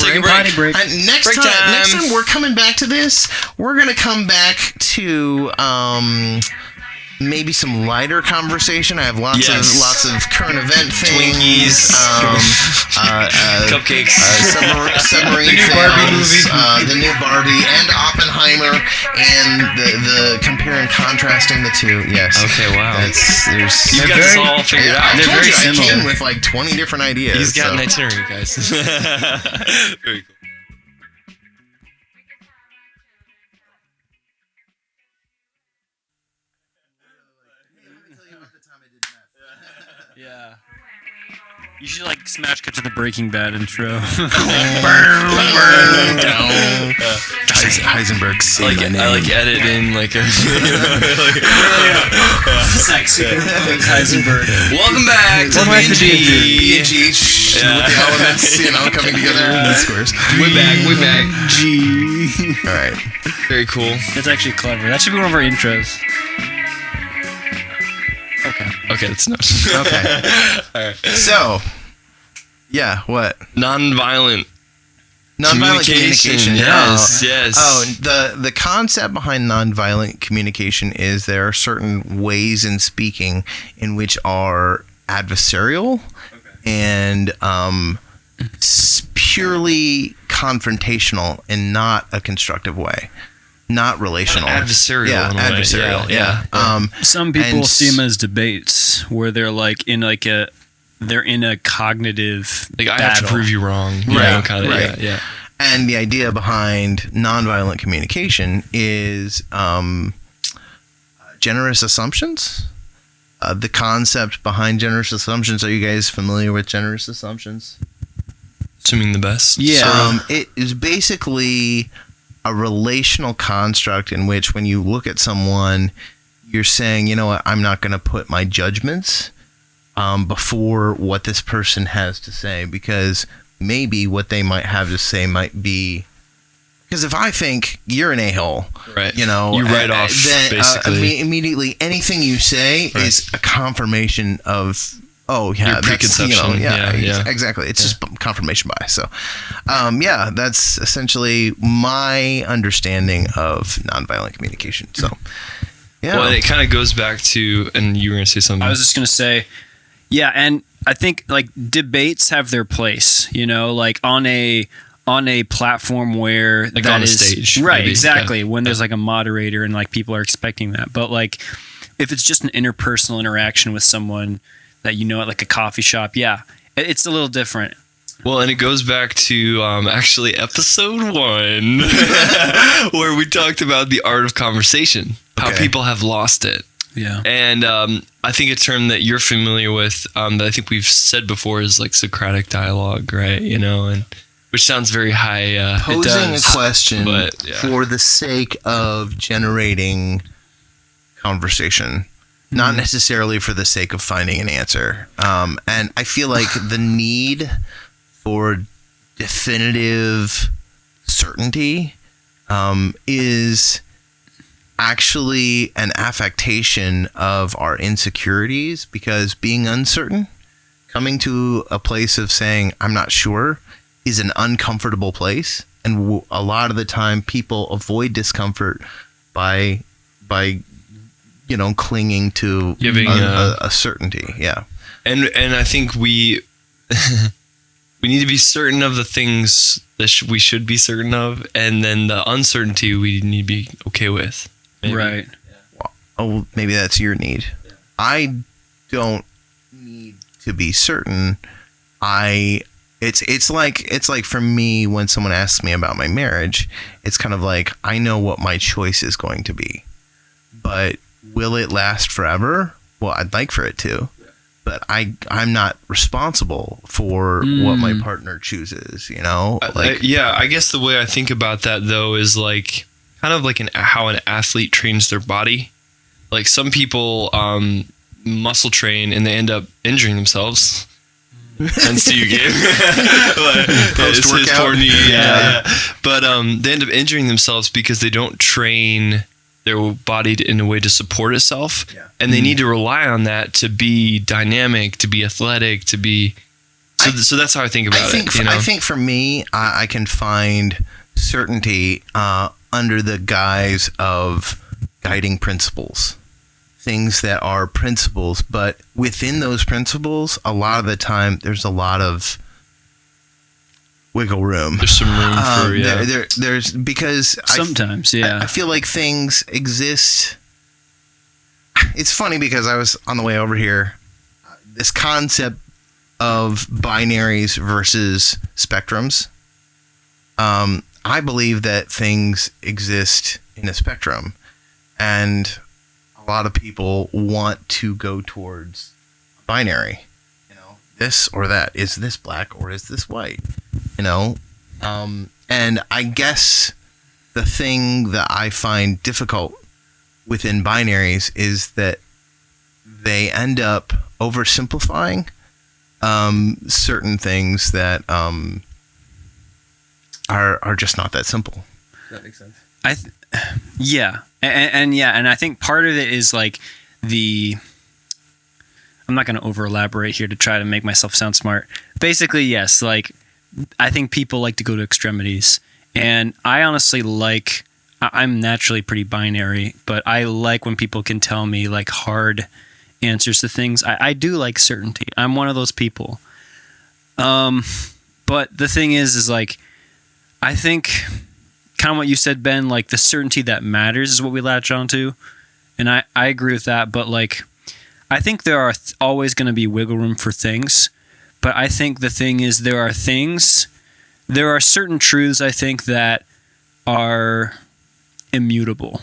Speaker 1: break? Next time we're coming back to this, we're gonna come back to maybe some lighter conversation. I have lots of current event things.
Speaker 3: Twinkies, cupcakes,
Speaker 1: submarine
Speaker 3: the new Barbie movie,
Speaker 1: the new Barbie, and Oppenheimer, and the compare and contrasting the two. Yes.
Speaker 3: Okay. Wow.
Speaker 1: You've
Speaker 3: got this all figured out.
Speaker 1: They're very similar. I came with like 20 different ideas.
Speaker 3: He's got an itinerary, guys. Very cool.
Speaker 4: Yeah. You should smash cut to the Breaking Bad intro.
Speaker 1: Heisenberg.
Speaker 3: I edit in a
Speaker 4: Heisenberg.
Speaker 3: Welcome back to BnG.
Speaker 1: With the elements, coming together in the squares.
Speaker 3: We're back.
Speaker 4: G.
Speaker 1: All right.
Speaker 3: Very cool.
Speaker 4: That's actually clever. That should be one of our intros.
Speaker 3: Okay, that's enough.
Speaker 1: Okay. All right. So, yeah, what?
Speaker 3: Nonviolent
Speaker 1: communication.
Speaker 3: Yes.
Speaker 1: Oh, the concept behind nonviolent communication is there are certain ways in speaking in which are adversarial and purely confrontational and not a constructive way. Not relational.
Speaker 3: Adversarial.
Speaker 1: Yeah, adversarial. Yeah.
Speaker 4: Some people see them as debates where they're in a cognitive
Speaker 3: I
Speaker 4: battle.
Speaker 3: have to prove you wrong.
Speaker 1: Right.
Speaker 3: Yeah.
Speaker 1: And the idea behind nonviolent communication is generous assumptions. The concept behind generous assumptions. Are you guys familiar with generous assumptions?
Speaker 3: Assuming the best.
Speaker 4: Yeah.
Speaker 1: It is basically a relational construct in which when you look at someone, you're saying, you know what, I'm not going to put my judgments before what this person has to say, because maybe what they might have to say might be, because if I think you're an a-hole,
Speaker 3: right?
Speaker 1: You
Speaker 3: write off,
Speaker 1: then
Speaker 3: basically.
Speaker 1: Immediately anything you say is a confirmation of, oh yeah,
Speaker 3: your preconception.
Speaker 1: Exactly. It's just confirmation bias. So, that's essentially my understanding of nonviolent communication. So, yeah.
Speaker 3: Well, it kind of goes back to, and you were going to say something.
Speaker 4: I was just going to say, yeah, and I think debates have their place. On on a platform where
Speaker 3: like
Speaker 4: that
Speaker 3: on a
Speaker 4: is
Speaker 3: stage,
Speaker 4: right,
Speaker 3: maybe.
Speaker 4: exactly.
Speaker 3: Yeah.
Speaker 4: When there's like a moderator and like people are expecting that, but like if it's just an interpersonal interaction with someone that you know at like a coffee shop, yeah, it's a little different.
Speaker 3: Well, and it goes back to actually episode 1 where we talked about the art of conversation, how people have lost it.
Speaker 4: Yeah.
Speaker 3: And I think a term that you're familiar with that I think we've said before is like Socratic dialogue, right? You know, and which sounds very high.
Speaker 1: Posing a question
Speaker 3: but,
Speaker 1: for the sake of generating conversation, not necessarily for the sake of finding an answer. And I feel like the need for definitive certainty is actually an affectation of our insecurities, because being uncertain, coming to a place of saying I'm not sure, is an uncomfortable place, and a lot of the time people avoid discomfort by clinging to
Speaker 3: giving
Speaker 1: a certainty.
Speaker 3: And I think we we need to be certain of the things that we should be certain of, and then the uncertainty we need to be okay with. Maybe.
Speaker 4: Right.
Speaker 1: Oh, maybe that's your need. I don't need to be certain. It's like for me, when someone asks me about my marriage, it's kind of like I know what my choice is going to be, but will it last forever? Well, I'd like for it to, but I'm not responsible for what my partner chooses. You know,
Speaker 3: I guess the way I think about that though is like kind of like how an athlete trains their body. Like some people muscle train and they end up injuring themselves. Hence to you, Gabe.
Speaker 1: Post-workout.
Speaker 3: But they end up injuring themselves because they don't train their body in a way to support itself. Yeah. And they need to rely on that to be dynamic, to be athletic, to be... So that's how I think about it. You know?
Speaker 1: I think for me, I can find certainty under the guise of guiding principles. Things that are principles, but within those principles, a lot of the time, there's a lot of wiggle room.
Speaker 3: There's some room for,
Speaker 1: there's because
Speaker 4: sometimes,
Speaker 1: I feel like things exist. It's funny because I was on the way over here. This concept of binaries versus spectrums. I believe that things exist in a spectrum, and a lot of people want to go towards binary, this or that. Is this black or is this white? And I guess the thing that I find difficult within binaries is that they end up oversimplifying certain things that are just not that simple.
Speaker 2: Does that make sense?
Speaker 4: Yeah. And I think part of it is like I'm not going to over elaborate here to try to make myself sound smart. Basically, yes, like I think people like to go to extremities, and I honestly I'm naturally pretty binary, but I like when people can tell me like hard answers to things. I do like certainty. I'm one of those people. But the thing is like, I think kind of what you said, Ben, like the certainty that matters is what we latch onto. And I agree with that. But like, I think there are always going to be wiggle room for things. But I think the thing is there are certain truths I think that are immutable.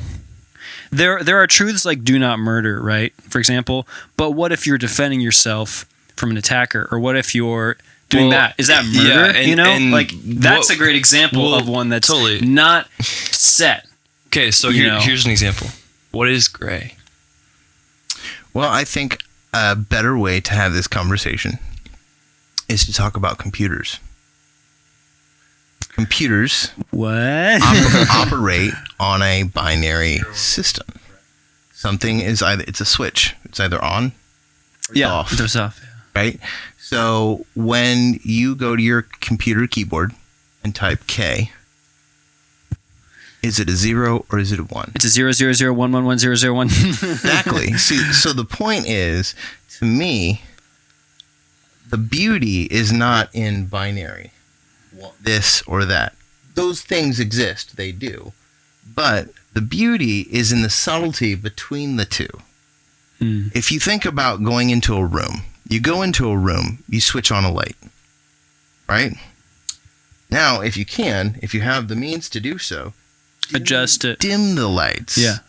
Speaker 4: There are truths like do not murder, right? For example. But what if you're defending yourself from an attacker? Or what if you're doing that? Is that murder?
Speaker 3: Yeah, and
Speaker 4: like that's a great example of one that's
Speaker 3: totally
Speaker 4: not set.
Speaker 3: Okay, so here's an example. What is gray?
Speaker 1: Well, I think a better way to have this conversation is to talk about computers. Computers operate on a binary system. Something is it's a switch. It's either on or it's off.
Speaker 4: It's off.
Speaker 1: Right? So when you go to your computer keyboard and type K, is it a 0 or is it a 1?
Speaker 4: It's a 000111001.
Speaker 1: Exactly. So the point is, to me, the beauty is not in binary want this or that. Those things exist, they do. But the beauty is in the subtlety between the two. If you think about going into a room, you go into a room, you switch on a light, right? Now, if you have the means to do so,
Speaker 4: adjust it,
Speaker 1: dim the lights.
Speaker 4: Yeah.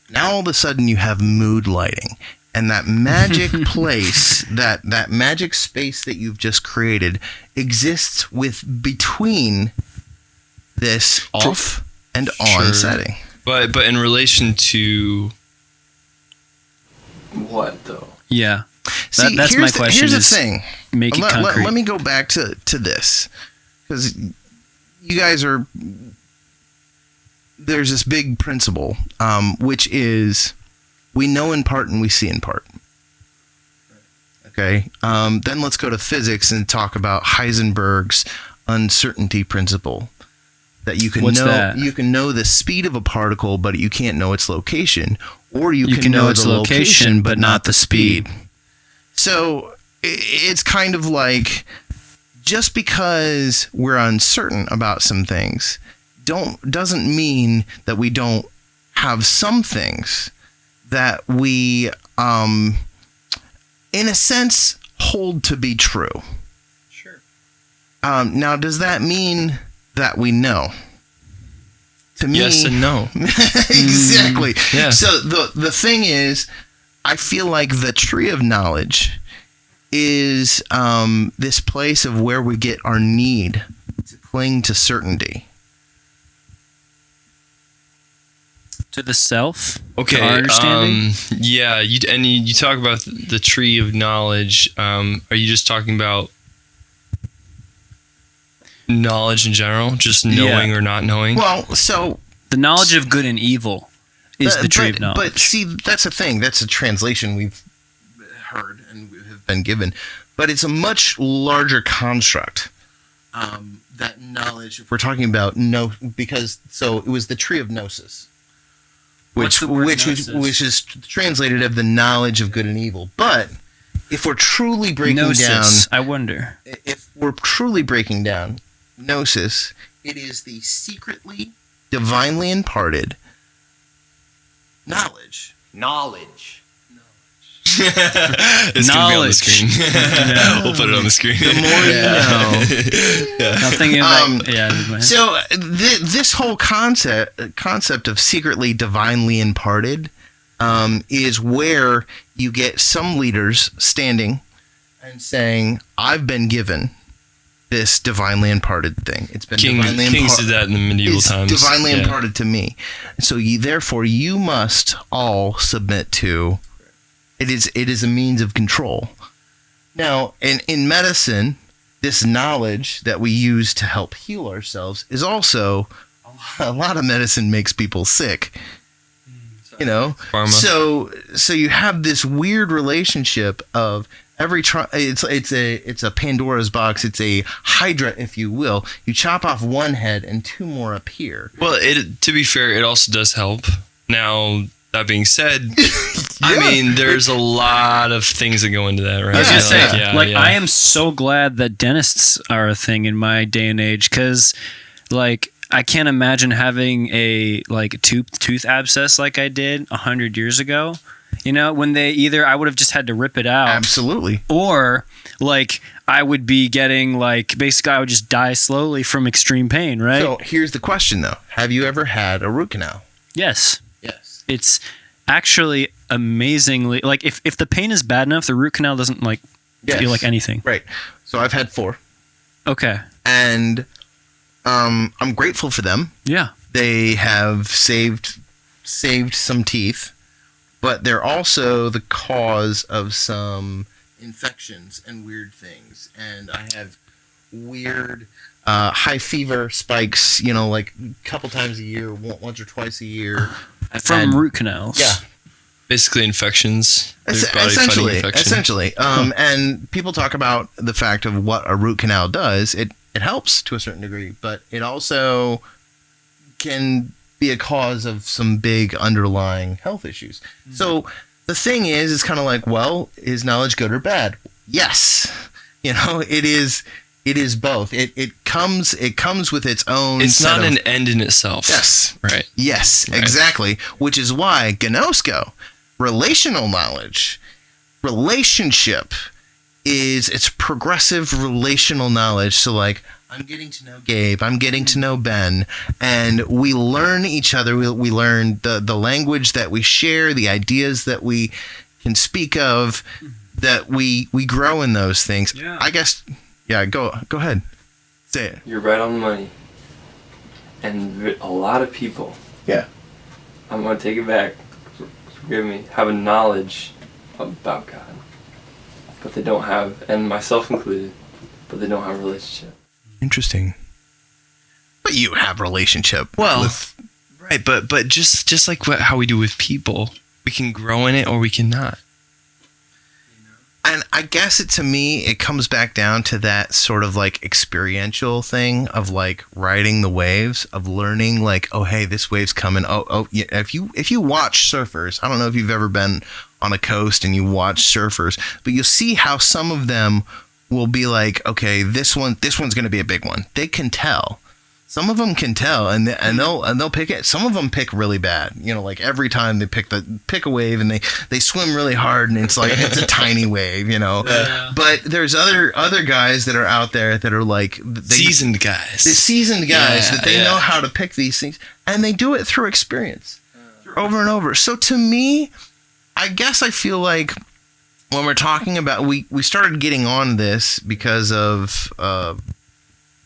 Speaker 1: Now all of a sudden you have mood lighting. And that magic place, that magic space that you've just created exists between this off and on setting.
Speaker 3: But in relation to what though?
Speaker 4: Yeah.
Speaker 1: See,
Speaker 4: that's my question.
Speaker 1: Here's the thing.
Speaker 4: Make it concrete.
Speaker 1: Let me go back to this, because you guys are. There's this big principle, which is we know in part and we see in part. Okay. Then let's go to physics and talk about Heisenberg's uncertainty principle. That you can you can know the speed of a particle, but you can't know its location, or you can know its location, but not the speed. So it's kind of like, just because we're uncertain about some things doesn't mean that we don't have some things that we, in a sense, hold to be true.
Speaker 4: Sure.
Speaker 1: Now, does that mean that we know? To me,
Speaker 3: yes and no.
Speaker 1: Exactly.
Speaker 3: Yeah.
Speaker 1: So the thing is, I feel like the tree of knowledge is this place of where we get our need to cling to certainty.
Speaker 4: To the self?
Speaker 3: Okay.
Speaker 4: To our understanding?
Speaker 3: Yeah. You talk about the tree of knowledge. Are you just talking about knowledge in general? Just knowing or not knowing?
Speaker 1: Well, so
Speaker 4: the knowledge of good and evil is the tree of knowledge.
Speaker 1: But see, that's the thing. That's a translation we've heard and have been given. But it's a much larger construct. That knowledge, if we're talking about because it was the tree of gnosis. Which is translated of the knowledge of good and evil. But if we're truly breaking down,
Speaker 4: I wonder.
Speaker 1: If we're truly breaking down gnosis, it is the secretly, divinely imparted knowledge.
Speaker 3: It's going to be on the screen. We'll put it on the screen.
Speaker 1: The more you know.
Speaker 4: I'm thinking about,
Speaker 1: So this whole concept of secretly, divinely imparted is where you get some leaders standing and saying, I've been given this divinely imparted thing. It's been divinely imparted.
Speaker 3: Kings did that in the medieval times.
Speaker 1: Divinely imparted to me. So therefore you must all submit to. It is a means of control. Now, in medicine, this knowledge that we use to help heal ourselves is also a lot of medicine makes people sick. You know,
Speaker 3: Pharma.
Speaker 1: So you have this weird relationship of it's a Pandora's box. It's a Hydra, if you will. You chop off one head and two more appear.
Speaker 3: Well, to be fair, it also does help. Now, that being said, I mean, there's a lot of things that go into that, right?
Speaker 4: I was gonna say, I am so glad that dentists are a thing in my day and age, because, I can't imagine having a tooth abscess like I did 100 years ago. You know, when I would have just had to rip it out.
Speaker 1: Absolutely.
Speaker 4: Or I would be getting basically I would just die slowly from extreme pain, right?
Speaker 1: So here's the question though. Have you ever had a root canal?
Speaker 4: Yes. It's actually amazingly if the pain is bad enough, the root canal doesn't feel like anything.
Speaker 1: Right. So I've had 4.
Speaker 4: Okay.
Speaker 1: And I'm grateful for them.
Speaker 4: Yeah.
Speaker 1: They have saved some teeth, but they're also the cause of some infections and weird things. And I have weird high fever spikes, a couple times a year, once or twice a year.
Speaker 4: From root canals.
Speaker 1: Yeah.
Speaker 3: Basically infections.
Speaker 1: Essentially. And people talk about the fact of what a root canal does. It helps to a certain degree, but it also can be a cause of some big underlying health issues. Mm-hmm. So the thing is, it's kind of is knowledge good or bad? Yes. It It is both. It comes with its own.
Speaker 3: It's not an end in itself.
Speaker 1: Yes.
Speaker 3: Right.
Speaker 1: Yes. Right. Exactly. Which is why gnosko, relational knowledge, relationship, it's progressive relational knowledge. So like, I'm getting to know Gabe, I'm getting to know Ben, and we learn each other. We learn the language that we share, the ideas that we can speak of, that we grow in those things. Yeah. I guess. Yeah. Go ahead. Say it.
Speaker 6: You're right on the money. And a lot of people.
Speaker 1: Yeah.
Speaker 6: I'm gonna take it back. Forgive me. Have a knowledge about God, but they don't have, and myself included, but they don't have a relationship.
Speaker 1: Interesting. But you have relationship.
Speaker 3: Well, right, but just like how we do with people, we can grow in it or we cannot.
Speaker 1: And I guess to me, it comes back down to that sort of like experiential thing of like riding the waves, of learning like, oh, hey, this wave's coming. Oh, yeah. If you watch surfers, I don't know if you've ever been on a coast and you watch surfers, but you'll see how some of them will be like, okay, this one's going to be a big one. They can tell. Some of them can tell, and they'll pick it. Some of them pick really bad. You know, like every time they pick a wave, and they swim really hard, and it's like it's a tiny wave. You know, but there's other guys that are out there that are like
Speaker 3: seasoned guys.
Speaker 1: The seasoned guys that they know how to pick these things, and they do it through experience, over and over. So to me, I guess I feel like when we're talking about we started getting on this because of.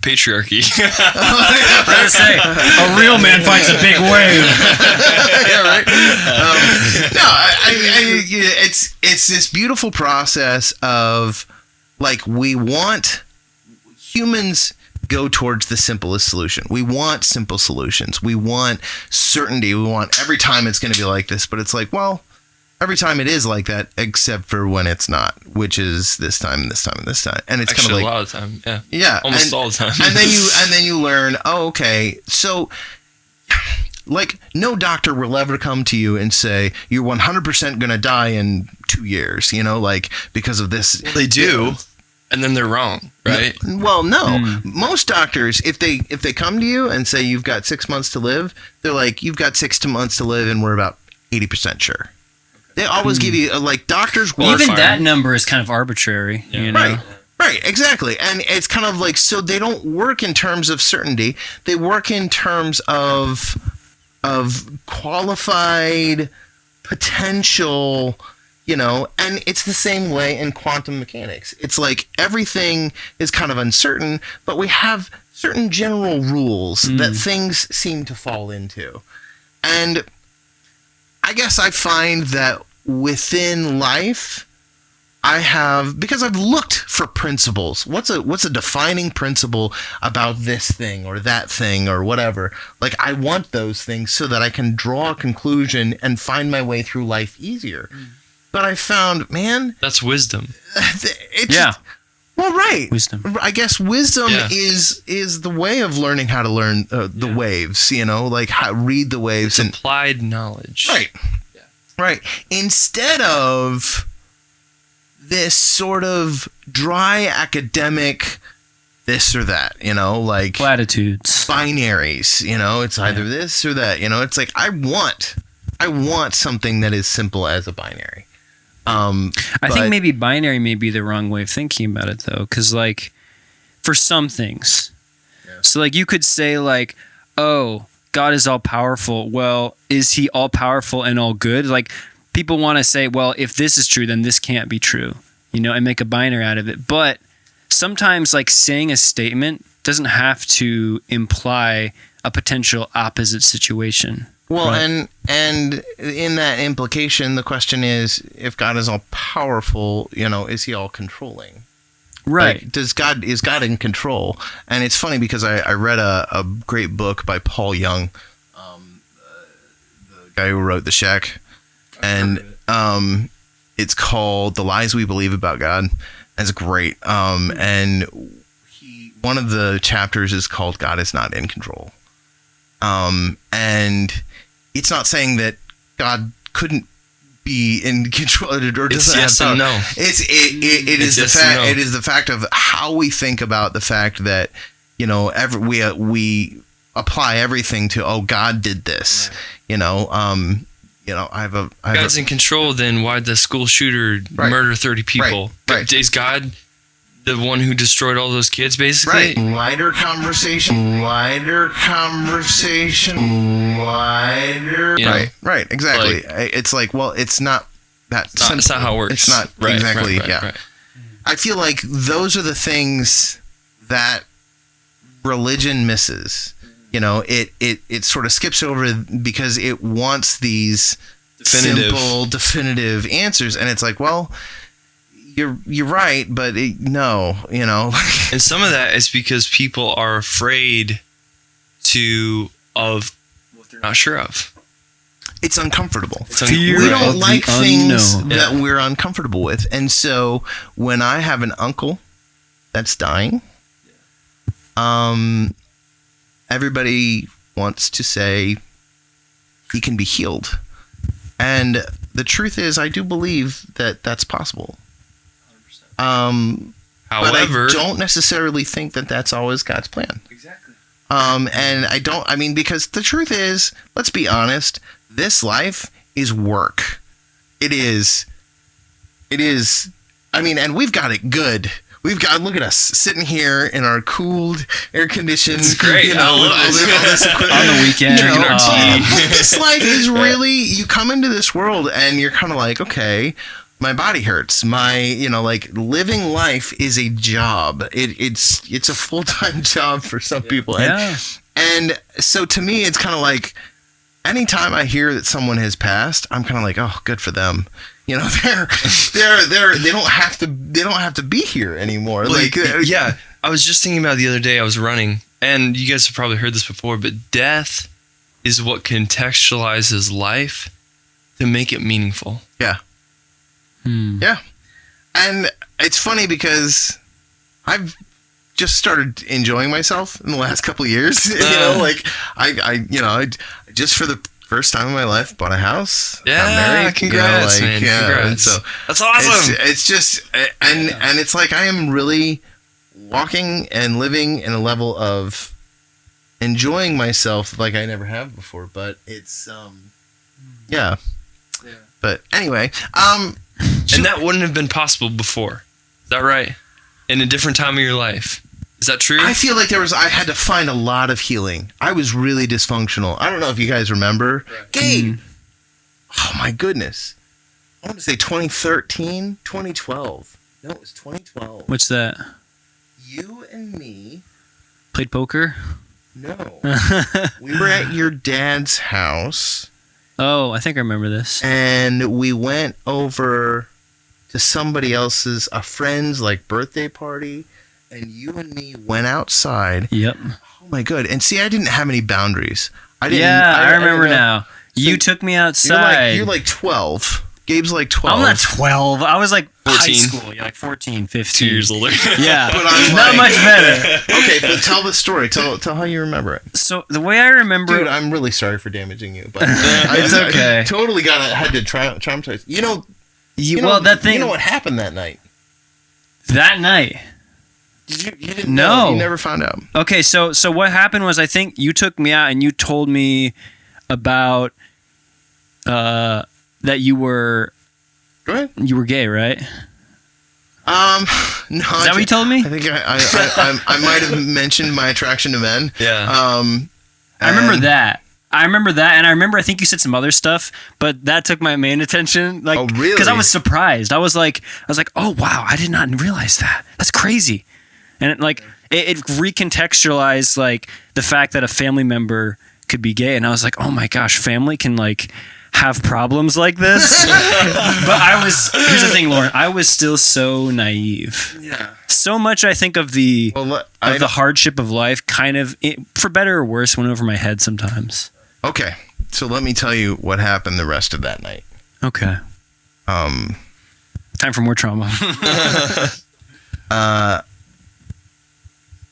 Speaker 3: Patriarchy.
Speaker 4: I was gonna say, a real man fights a big wave.
Speaker 1: Yeah, right. It's this beautiful process of like humans go towards the simplest solution. We want simple solutions. We want certainty. We want every time it's going to be like this, but it's like, well, every time it is like that, except for when it's not, which is this time and this time and this time, and it's kind of like
Speaker 3: a lot of time,
Speaker 1: almost
Speaker 3: all the time.
Speaker 1: and then you learn, oh, okay, so like no doctor will ever come to you and say you're 100% gonna die in 2 years, you know, like because of this.
Speaker 3: They do, and then they're wrong, right?
Speaker 1: Well, no. Most doctors, if they come to you and say you've got 6 months to live, they're like, you've got 6 months to live, and we're about 80% sure. They always give you like doctors.
Speaker 4: Even that number is kind of arbitrary, you know?
Speaker 1: Right, exactly, and it's kind of like, so they don't work in terms of certainty. They work in terms of qualified potential, you know. And it's the same way in quantum mechanics. It's like everything is kind of uncertain, but we have certain general rules that things seem to fall into, and I guess I find that within life, because I've looked for principles. What's a defining principle about this thing or that thing or whatever? Like, I want those things so that I can draw a conclusion and find my way through life easier. But I found, man,
Speaker 3: that's wisdom.
Speaker 1: Well, right.
Speaker 4: Wisdom.
Speaker 1: I guess wisdom is the way of learning how to learn the waves, you know, like how read the waves.
Speaker 3: It's applied knowledge.
Speaker 1: Right. Yeah. Right. Instead of this sort of dry academic this or that, you know, like
Speaker 4: platitudes,
Speaker 1: binaries, you know, it's either this or that, you know, it's like I want something that is simple as a binary.
Speaker 4: I think maybe binary may be the wrong way of thinking about it, though, because like for some things, so like you could say like, oh, God is all powerful. Well, is he all powerful and all good? Like people want to say, well, if this is true, then this can't be true, you know, and make a binary out of it. But sometimes like saying a statement doesn't have to imply a potential opposite situation.
Speaker 1: Well, right. and in that implication, the question is, if God is all powerful, you know, is he all controlling?
Speaker 4: Right.
Speaker 1: Like, is God in control? And it's funny because I read a great book by Paul Young, the guy who wrote The Shack, and it's called The Lies We Believe About God. It's great. And one of the chapters is called God is Not in Control. And it's not saying that God couldn't be in control or
Speaker 3: It's
Speaker 1: doesn't
Speaker 3: yes
Speaker 1: have power.
Speaker 3: and no.
Speaker 1: It is the
Speaker 3: yes
Speaker 1: fact.
Speaker 3: and no.
Speaker 1: It is the fact of how we think about the fact that we apply everything to God did this.
Speaker 3: God's in control. Then why'd the school shooter murder 30 people?
Speaker 1: Right.
Speaker 3: Is God the one who destroyed all those kids, basically?
Speaker 1: Right. Wider conversation. Right. Exactly. It's like, well, it's not that simple.
Speaker 3: It's not how it works.
Speaker 1: It's not exactly. Right. I feel like those are the things that religion misses. It sort of skips over because it wants these simple, definitive answers, and it's like, well, you're right, but no.
Speaker 3: And some of that is because people are afraid of what they're not sure of.
Speaker 1: It's uncomfortable.
Speaker 4: Fear
Speaker 1: we don't
Speaker 4: of
Speaker 1: like
Speaker 4: the
Speaker 1: things
Speaker 4: unknown.
Speaker 1: that we're uncomfortable with, and so when I have an uncle that's dying, everybody wants to say he can be healed, and the truth is, I do believe that that's possible.
Speaker 3: However,
Speaker 1: but I don't necessarily think that that's always God's plan.
Speaker 3: exactly.
Speaker 1: And because the truth is, let's be honest, this life is work. It is. And we've got it good. Look at us sitting here in our cooled, air-conditioned.
Speaker 3: It's great. I love this.
Speaker 4: On the weekend.
Speaker 3: Drinking our tea.
Speaker 1: This life is really, you come into this world and you're kind of like, okay, my body hurts. Living life is a job. It's a full-time job for some people. And so to me, it's kind of like, anytime I hear that someone has passed, I'm kind of like, oh, good for them. They don't have to be here anymore.
Speaker 3: Yeah, I was just thinking about it the other day. I was running, and you guys have probably heard this before, but death is what contextualizes life to make it meaningful.
Speaker 1: Yeah. Yeah. And it's funny because I've just started enjoying myself in the last couple of years. I just for the first time in my life bought a house.
Speaker 3: Yeah,
Speaker 1: got married,
Speaker 3: congrats, man. Congrats.
Speaker 1: So
Speaker 3: that's awesome.
Speaker 1: It's just and it's like I am really walking and living in a level of enjoying myself like I never have before. But it's yeah. But anyway,
Speaker 3: and that wouldn't have been possible before. Is that right? In a different time of your life. Is that true?
Speaker 1: I feel like I had to find a lot of healing. I was really dysfunctional. I don't know if you guys remember. Right. Gabe. Oh my goodness. I want to say 2013, 2012. No, it was 2012.
Speaker 4: What's that?
Speaker 1: You and me.
Speaker 4: Played poker?
Speaker 1: No. We were at your dad's house.
Speaker 4: Oh, I think I remember this.
Speaker 1: And we went over to somebody else's, a friend's birthday party. And you and me went outside.
Speaker 4: Yep.
Speaker 1: Oh my god! And see, I didn't have any boundaries.
Speaker 4: I remember now. You took me outside.
Speaker 1: You're like 12. Gabe's like 12.
Speaker 4: I'm not 12. I was like
Speaker 3: 14.
Speaker 4: high school. You're like 14, 15.
Speaker 3: 2 years older.
Speaker 4: Yeah,
Speaker 1: but I'm
Speaker 4: not much better.
Speaker 1: Okay, but tell the story. Tell how you remember it.
Speaker 4: So the way I remember,
Speaker 1: dude, I'm really sorry for damaging you, but
Speaker 4: it's okay.
Speaker 1: I totally had to traumatize. You know what happened that night?
Speaker 4: That night.
Speaker 1: You didn't know. You never found out.
Speaker 4: Okay, so what happened was I think you took me out and you told me about that you were.
Speaker 1: Go ahead.
Speaker 4: You were gay, right?
Speaker 1: No.
Speaker 4: Is that what you told me?
Speaker 1: I think I might have mentioned my attraction to men.
Speaker 3: Yeah.
Speaker 4: I remember that. And I remember I think you said some other stuff, but that took my main attention.
Speaker 1: Oh, really?
Speaker 4: Because I was surprised. I was like, oh wow, I did not realize that. That's crazy. And it recontextualized the fact that a family member could be gay, and I was like, oh my gosh, family can have problems like this. But here's the thing, Lorin, I was still so naive.
Speaker 1: Yeah.
Speaker 4: So much I think of the hardship of life, kind of for better or worse, went over my head sometimes.
Speaker 1: Okay, so let me tell you what happened the rest of that night.
Speaker 4: Okay. Time for more trauma.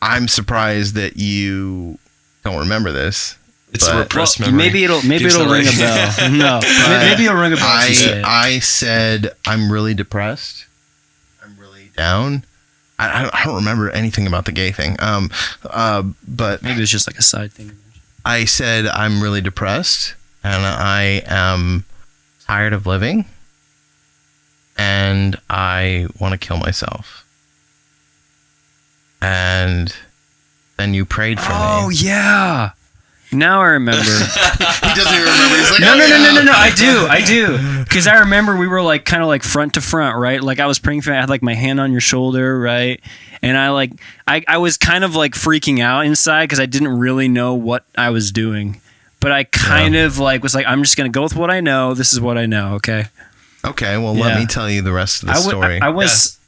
Speaker 1: I'm surprised that you don't remember this,
Speaker 3: It's a repressed memory.
Speaker 4: Maybe it'll ring a bell. No, maybe it'll ring a bell.
Speaker 1: I said I'm really depressed. I'm really down. I don't remember anything about the gay thing. But
Speaker 4: maybe it's just like a side thing.
Speaker 1: I said I'm really depressed and I am tired of living and I want to kill myself. And then you prayed for me.
Speaker 4: Oh yeah. Now I remember.
Speaker 1: He doesn't even remember. He's like,
Speaker 4: no. I do. Because I remember we were like kind of like front to front, right? Like I was praying for you. I had like my hand on your shoulder, right? And I was kind of like freaking out inside because I didn't really know what I was doing. But I kind of like was like, I'm just gonna go with what I know. This is what I know. Okay.
Speaker 1: Okay. Well, let me tell you the rest of the story.
Speaker 4: I was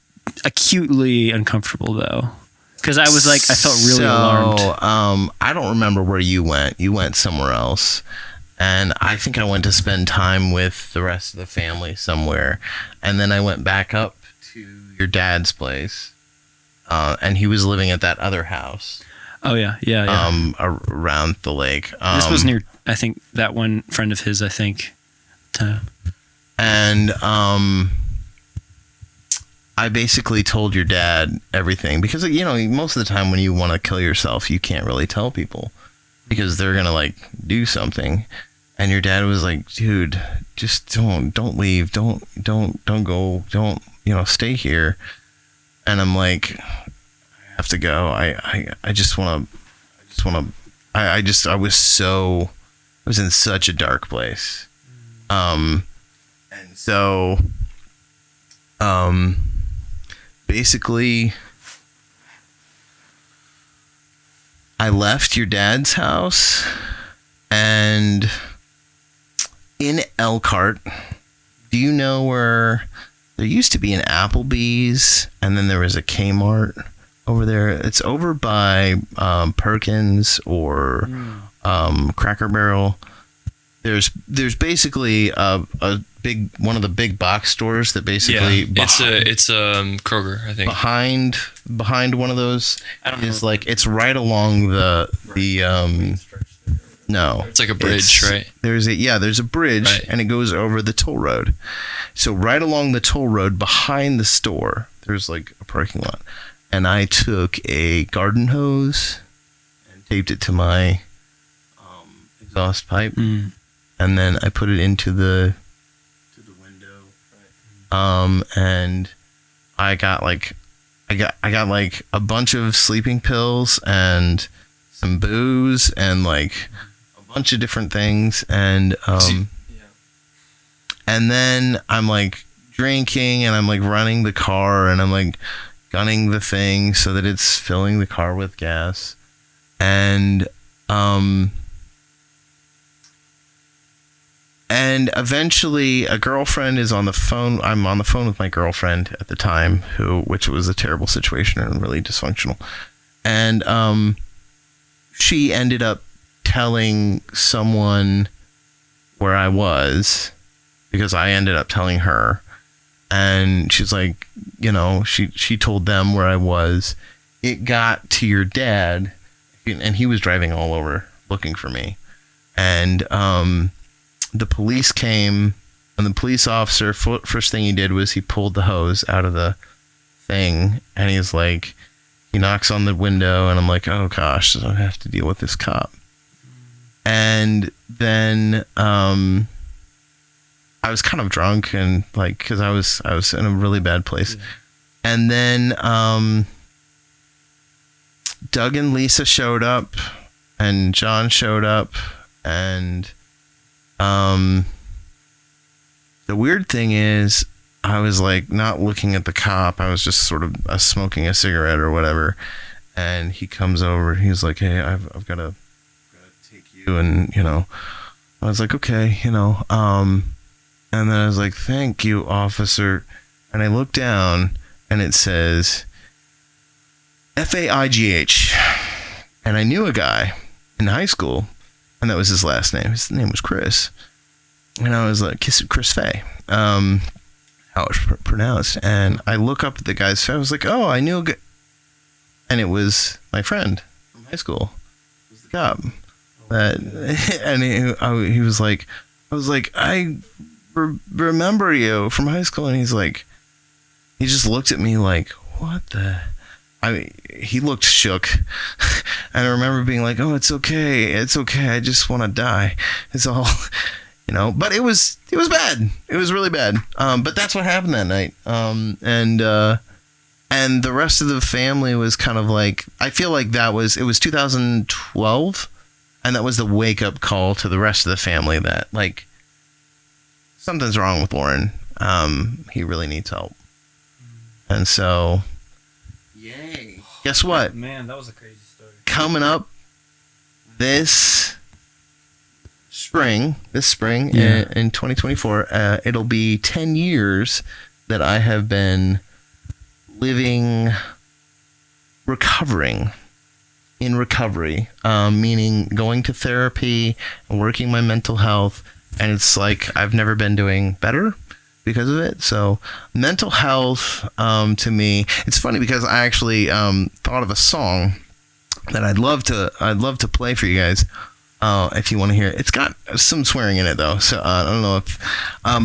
Speaker 4: acutely uncomfortable though. Because I was like, I felt really alarmed.
Speaker 1: I don't remember where you went. You went somewhere else. And I think I went to spend time with the rest of the family somewhere. And then I went back up to your dad's place. And he was living at that other house.
Speaker 4: Oh, yeah.
Speaker 1: Around the lake.
Speaker 4: This was near, I think, that one friend of his, I think.
Speaker 1: And I basically told your dad everything because, you know, most of the time when you want to kill yourself, you can't really tell people because they're going to like do something. And your dad was like, dude, just don't leave. Don't go. Don't, stay here. And I'm like, I have to go. I was in such a dark place. And so, basically, I left your dad's house and in Elkhart, do you know where there used to be an Applebee's and then there was a Kmart over there? It's over by Perkins or Cracker Barrel. There's basically a big one of the big box stores that basically
Speaker 3: it's Kroger, I think.
Speaker 1: Behind one of those is like it's right along the no.
Speaker 3: It's like a bridge, right?
Speaker 1: There's a bridge
Speaker 3: right.
Speaker 1: And it goes over the toll road. So right along the toll road behind the store, there's like a parking lot. And I took a garden hose and taped it to my exhaust pipe. And then I put it into the window. Right. And I got like a bunch of sleeping pills and some booze and like a bunch of different things. And and then I'm like drinking and I'm like running the car and I'm like gunning the thing so that it's filling the car with gas. And And eventually a girlfriend is on the phone. I'm on the phone with my girlfriend at the time, which was a terrible situation and really dysfunctional. And she ended up telling someone where I was because I ended up telling her. And she's like, she told them where I was. It got to your dad and he was driving all over looking for me. And the police came, and the police officer, first thing he did was he pulled the hose out of the thing, and he's like, he knocks on the window, and I'm like, oh gosh, I have to deal with this cop. And then I was kind of drunk, and like, because I was in a really bad place. Yeah. And then Doug and Lisa showed up, and John showed up, and the weird thing is I was like not looking at the cop. I was just sort of smoking a cigarette or whatever. And he comes over. He's like, hey, I've got to take you. And, I was like, okay, and then I was like, thank you, officer. And I looked down and it says FAIGH. And I knew a guy in high school. And that was his last name. His name was Chris. And I was like, Chris Fay. How it's pronounced. And I look up at the guy's face. I was like, oh, I knew a guy. And it was my friend from high school. It was the cop. and he was like, I was like, I remember you from high school, and he's like, he just looked at me like, what the. He looked shook, and I remember being like, "Oh, it's okay. I just want to die. It's all, you know." But it was bad. It was really bad. But that's what happened that night. And the rest of the family was kind of like, I feel like it was 2012, and that was the wake up call to the rest of the family that like something's wrong with Lorin. He really needs help, and so. Yay. Guess what?
Speaker 4: Man, that was a crazy story.
Speaker 1: Coming up this spring in 2024, it'll be 10 years that I have been recovering, meaning going to therapy and working my mental health. And it's like I've never been doing better because of it. So mental health, to me, it's funny because I actually thought of a song that I'd love to play for you guys if you want to hear it. It's got some swearing in it though, so I don't know if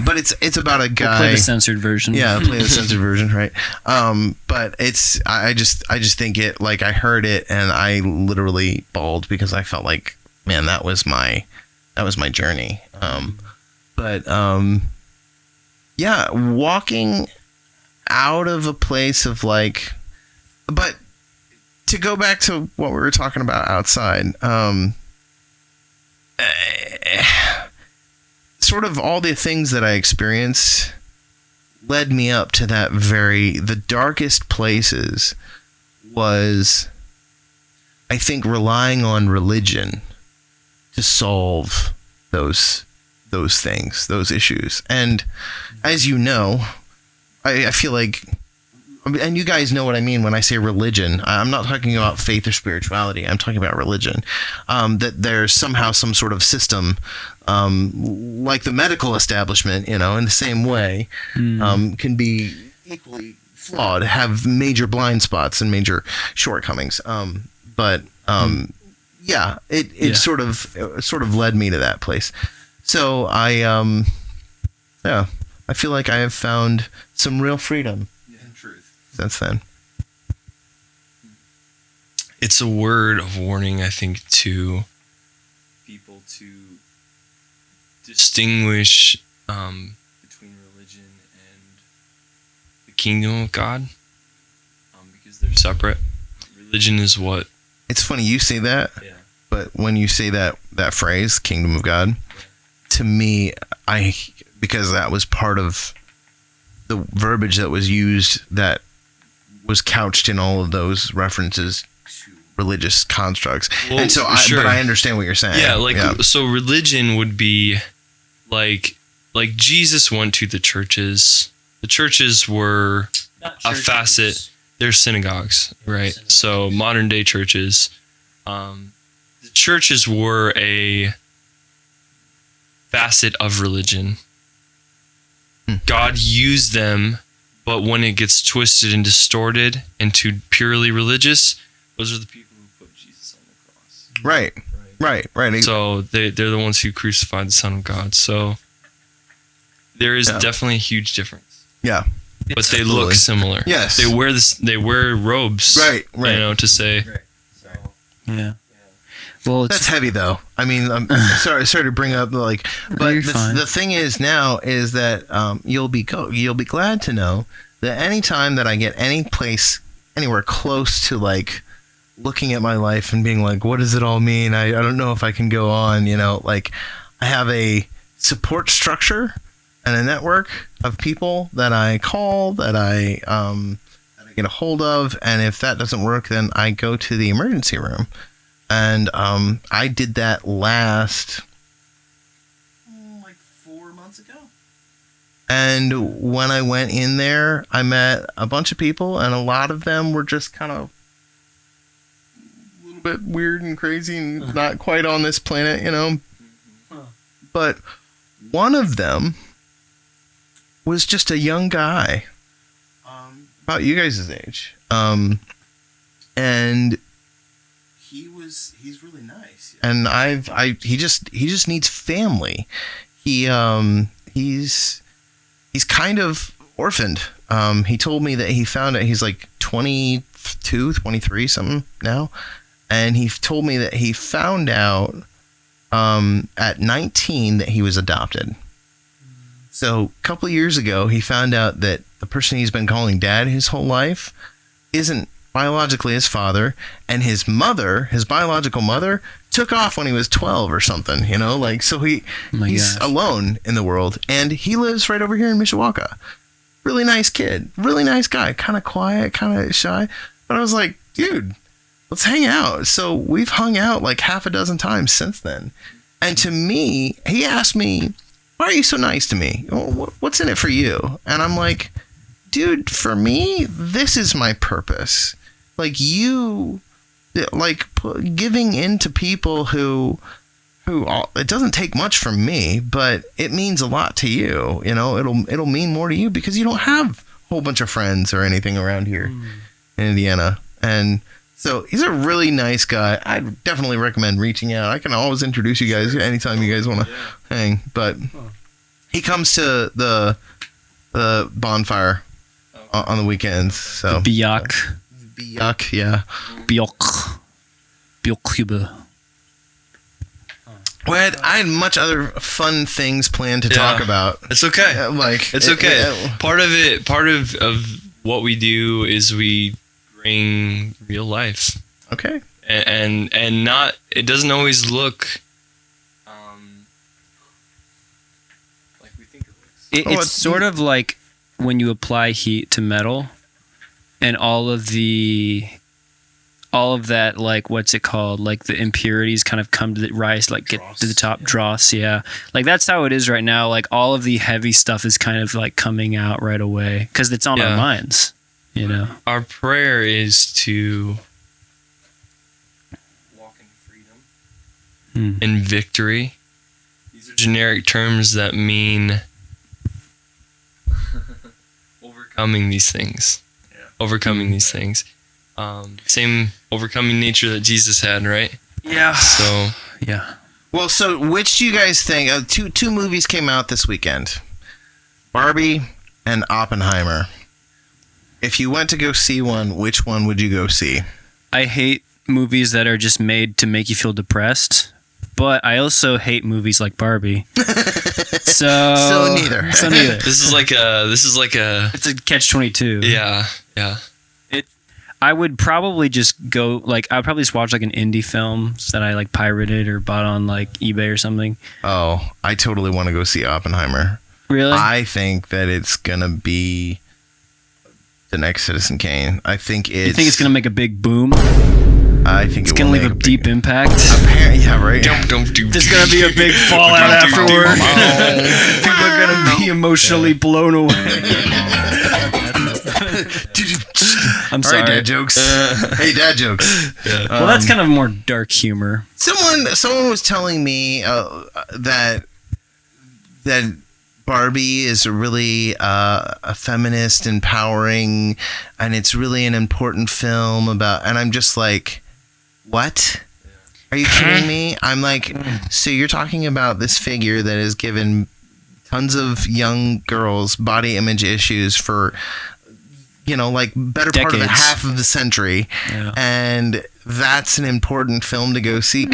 Speaker 1: but it's about a guy.
Speaker 4: We'll play the censored version.
Speaker 1: Yeah, play the censored version, right? But it's I just think it, like, I heard it and I literally bawled because I felt like, man, that was my journey. Yeah, walking out of a place of like, but to go back to what we were talking about outside, sort of all the things that I experienced led me up to that the darkest places was, I think, relying on religion to solve those things, those issues. And as you know, I feel like, and you guys know what I mean when I say religion. I'm not talking about faith or spirituality. I'm talking about religion. That there's somehow some sort of system, like the medical establishment, in the same way, can be equally flawed, have major blind spots and major shortcomings. Yeah, it sort of led me to that place. So I feel like I have found some real freedom in truth since then.
Speaker 3: It's a word of warning, I think, to people to distinguish between religion and the kingdom of God, because they're separate. Religion is what...
Speaker 1: It's funny you say that, but when you say that phrase, kingdom of God, to me, because that was part of the verbiage that was used, that was couched in all of those references to religious constructs. Well, and so but I understand what you're saying.
Speaker 3: Yeah, so religion would be like Jesus went to the churches. The churches were a facet. They're synagogues, right? So modern day churches. The churches were a facet of religion. God used them, but when it gets twisted and distorted into purely religious, those are the people who put Jesus on the cross.
Speaker 1: Right.
Speaker 3: So they're the ones who crucified the Son of God. So there is definitely a huge difference.
Speaker 1: Yeah.
Speaker 3: But they look similar.
Speaker 1: Yes.
Speaker 3: They wear robes.
Speaker 1: Right.
Speaker 3: To say.
Speaker 4: Yeah. Well,
Speaker 1: that's heavy though. I mean, I'm sorry to bring up but the thing is now is that you'll be glad to know that anytime that I get anywhere close to like looking at my life and being like, what does it all mean? I don't know if I can go on. Like I have a support structure and a network of people that I call, that I get a hold of, and if that doesn't work, then I go to the emergency room. And I did that last 4 months ago. And when I went in there, I met a bunch of people, and a lot of them were just kind of a little bit weird and crazy and not quite on this planet, But one of them was just a young guy, about you guys' age. And he's really nice. And he just needs family. He's kind of orphaned. He told me that he found out he's like 22, 23 something now. And he told me that he found out at 19 that he was adopted. So a couple of years ago, he found out that the person he's been calling dad his whole life isn't biologically his father, and his mother, his biological mother, took off when he was 12 or something, you know, like, so he's alone in the world, and he lives right over here in Mishawaka. Really nice kid, really nice guy, kind of quiet, kind of shy, but I was like, dude, let's hang out. So we've hung out like half a dozen times since then, and to me, he asked me, why are you so nice to me? What's in it for you? And I'm like, dude, for me, this is my purpose. Like giving in to people who it doesn't take much from me, but it means a lot to you. You know, it'll mean more to you because you don't have a whole bunch of friends or anything around here in Indiana. And so he's a really nice guy. I'd definitely recommend reaching out. I can always introduce you guys anytime you guys want to hang. But he comes to the bonfire on the weekends. So
Speaker 4: Biak.
Speaker 1: Biak, yeah.
Speaker 4: Biok. Biokube.
Speaker 1: Well, I had much other fun things planned to talk about.
Speaker 3: It's okay. It's okay. Part of what we do is we bring real life.
Speaker 1: Okay.
Speaker 3: And not, it doesn't always look like we think it looks.
Speaker 4: It's sort of like when you apply heat to metal and all of that, like, what's it called? Like the impurities kind of come to the rise, like get to the top, dross. Yeah. Like that's how it is right now. Like all of the heavy stuff is kind of like coming out right away because it's on our minds, you know?
Speaker 3: Our prayer is to walk in freedom, in victory. These are generic terms that mean overcoming these things. Overcoming these things. Same overcoming nature that Jesus had, right?
Speaker 4: Yeah.
Speaker 3: So,
Speaker 4: yeah.
Speaker 1: Well, so which do you guys think? Two movies came out this weekend. Barbie and Oppenheimer. If you went to go see one, which one would you go see?
Speaker 4: I hate movies that are just made to make you feel depressed, but I also hate movies like Barbie. So
Speaker 1: neither.
Speaker 3: This is like a
Speaker 4: It's a catch-22.
Speaker 3: Yeah.
Speaker 4: I would probably just go, like, I would probably just watch like an indie film that I like pirated or bought on like eBay or something.
Speaker 1: Oh, I totally want to go see Oppenheimer.
Speaker 4: Really?
Speaker 1: I think that it's gonna be the next Citizen Kane. I think it's.
Speaker 4: You think it's gonna make a big boom?
Speaker 1: I think
Speaker 4: it's gonna leave a deep impact.
Speaker 1: Apparently, yeah, right.
Speaker 4: There's gonna be a big fallout afterward. People are gonna be emotionally blown away. I'm sorry.
Speaker 1: All right, dad jokes. Hey, dad jokes.
Speaker 3: Yeah.
Speaker 4: Well, that's kind of more dark humor.
Speaker 1: Someone was telling me that Barbie is really a feminist, empowering, and it's really an important film about. And I'm just like, what? Are you kidding me? I'm like, so you're talking about this figure that has given tons of young girls body image issues for, you know, like better part of half of the century, and that's an important film to go see.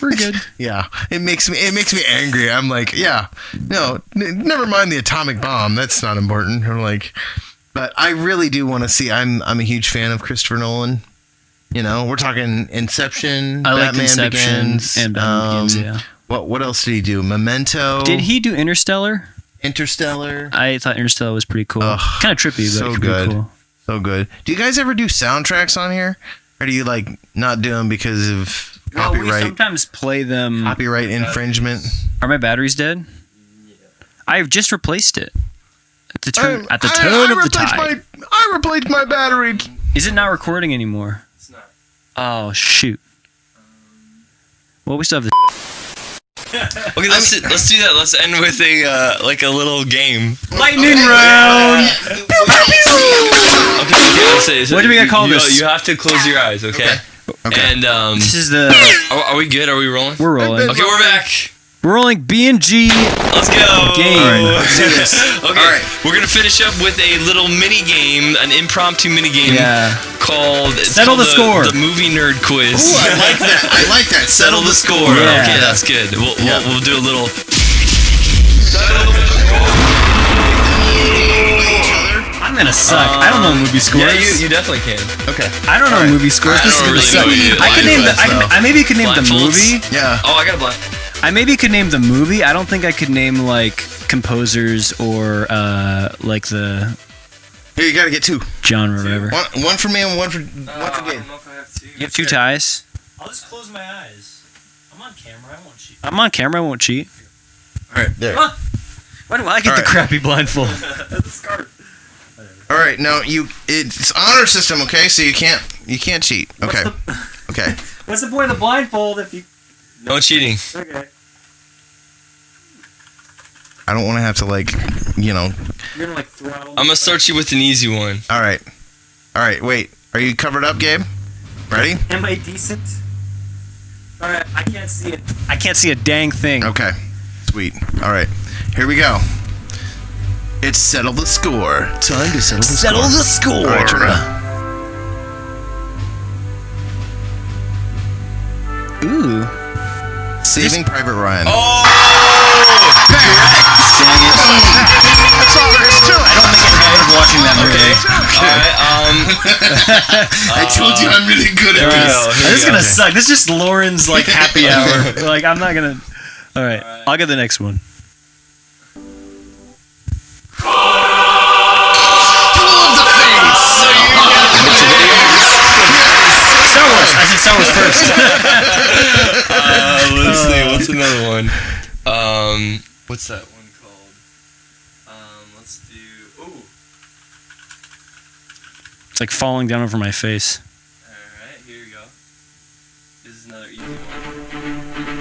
Speaker 4: We're good.
Speaker 1: Yeah, it makes me angry. I'm like, never mind the atomic bomb. That's not important. I'm like, but I really do want to see. I'm a huge fan of Christopher Nolan. You know, we're talking Inception.
Speaker 4: I
Speaker 1: Batman
Speaker 4: like Inception
Speaker 1: Begins,
Speaker 4: and Batman Begins. Yeah.
Speaker 1: What else did he do? Memento.
Speaker 4: Did he do Interstellar?
Speaker 1: I
Speaker 4: thought Interstellar was pretty cool. Kind of trippy, but
Speaker 1: so
Speaker 4: pretty
Speaker 1: good.
Speaker 4: Cool.
Speaker 1: So good. Do you guys ever do soundtracks on here? Or do you like not do them because of copyright?
Speaker 4: We sometimes play them.
Speaker 1: Copyright infringement.
Speaker 4: Are my batteries dead? Yeah. I've just replaced it. At the turn of the tide.
Speaker 1: I replaced my battery.
Speaker 4: Is it not recording anymore?
Speaker 6: It's not.
Speaker 4: Oh, shoot. Well, we still have the...
Speaker 3: Okay, let's do that. Let's end with a like a little game.
Speaker 4: Lightning round.
Speaker 3: Okay,
Speaker 4: What do we gotta call this?
Speaker 3: You have to close your eyes. Okay.
Speaker 1: Okay.
Speaker 3: And
Speaker 4: This is the.
Speaker 3: are we good? Are we rolling?
Speaker 4: We're rolling.
Speaker 3: Okay, we're back.
Speaker 4: We're rolling BnG.
Speaker 3: Let's go.
Speaker 4: Game.
Speaker 1: All right, let's do this.
Speaker 3: Okay,
Speaker 1: All right.
Speaker 3: we're gonna finish up with a little mini game, an impromptu mini game called
Speaker 4: Settle the Score.
Speaker 3: The movie nerd quiz.
Speaker 1: Ooh, I like that. I like that.
Speaker 3: Settle the score.
Speaker 4: Yeah.
Speaker 3: Okay, that's good. We'll do a little.
Speaker 4: I'm gonna suck. I don't know movie scores.
Speaker 3: Yeah, you definitely can.
Speaker 1: Okay.
Speaker 4: I don't know movie scores.
Speaker 3: I
Speaker 4: This is
Speaker 3: don't
Speaker 4: gonna
Speaker 3: really
Speaker 4: suck.
Speaker 3: know either.
Speaker 4: I could name the.
Speaker 1: Blindfolds,
Speaker 4: I maybe could name the
Speaker 3: Blindfolds?
Speaker 4: movie.
Speaker 1: Yeah.
Speaker 3: Oh, I got a blind.
Speaker 4: I maybe could name the movie. I don't think I could name like composers or like the
Speaker 1: Here, you got to get 2.
Speaker 4: genre or whatever.
Speaker 1: One for me and one for Gabe.
Speaker 3: know if I have two.
Speaker 4: You have 2 ties.
Speaker 7: I'll just close my eyes. I'm on camera. I won't cheat.
Speaker 4: I'm on camera. I won't cheat.
Speaker 1: All right, there.
Speaker 4: Why do I get
Speaker 1: All
Speaker 4: the
Speaker 1: right.
Speaker 4: crappy blindfold?
Speaker 1: All right, now it's honor system, okay? So you can't cheat. Okay. Okay.
Speaker 7: What's the point of the blindfold if you?
Speaker 3: No cheating.
Speaker 7: Okay.
Speaker 1: I don't want to have to
Speaker 7: You're gonna like throttle.
Speaker 3: I'm gonna start you with an easy one.
Speaker 1: All right. Wait. Are you covered up, Gabe? Ready?
Speaker 7: Am I decent? All right. I can't see it.
Speaker 4: I can't see a dang thing.
Speaker 1: Okay. Sweet. All right. Here we go. It's settle the score. Time to settle the score. All right, turn around.
Speaker 4: Ooh.
Speaker 1: Saving Private Ryan.
Speaker 3: Oh,
Speaker 1: That's all there is to it.
Speaker 4: I don't make a habit of watching that movie.
Speaker 3: all right.
Speaker 1: I told you I'm really good at this.
Speaker 4: This is gonna suck. This is just Lorin's like happy hour. Like I'm not gonna. All right. I'll get the next one. Star Wars. I said Star Wars first.
Speaker 3: Let's see. What's another one? What's that one called? Let's do. Ooh.
Speaker 4: It's like falling down over my face.
Speaker 3: All right. Here we go. This is another easy one.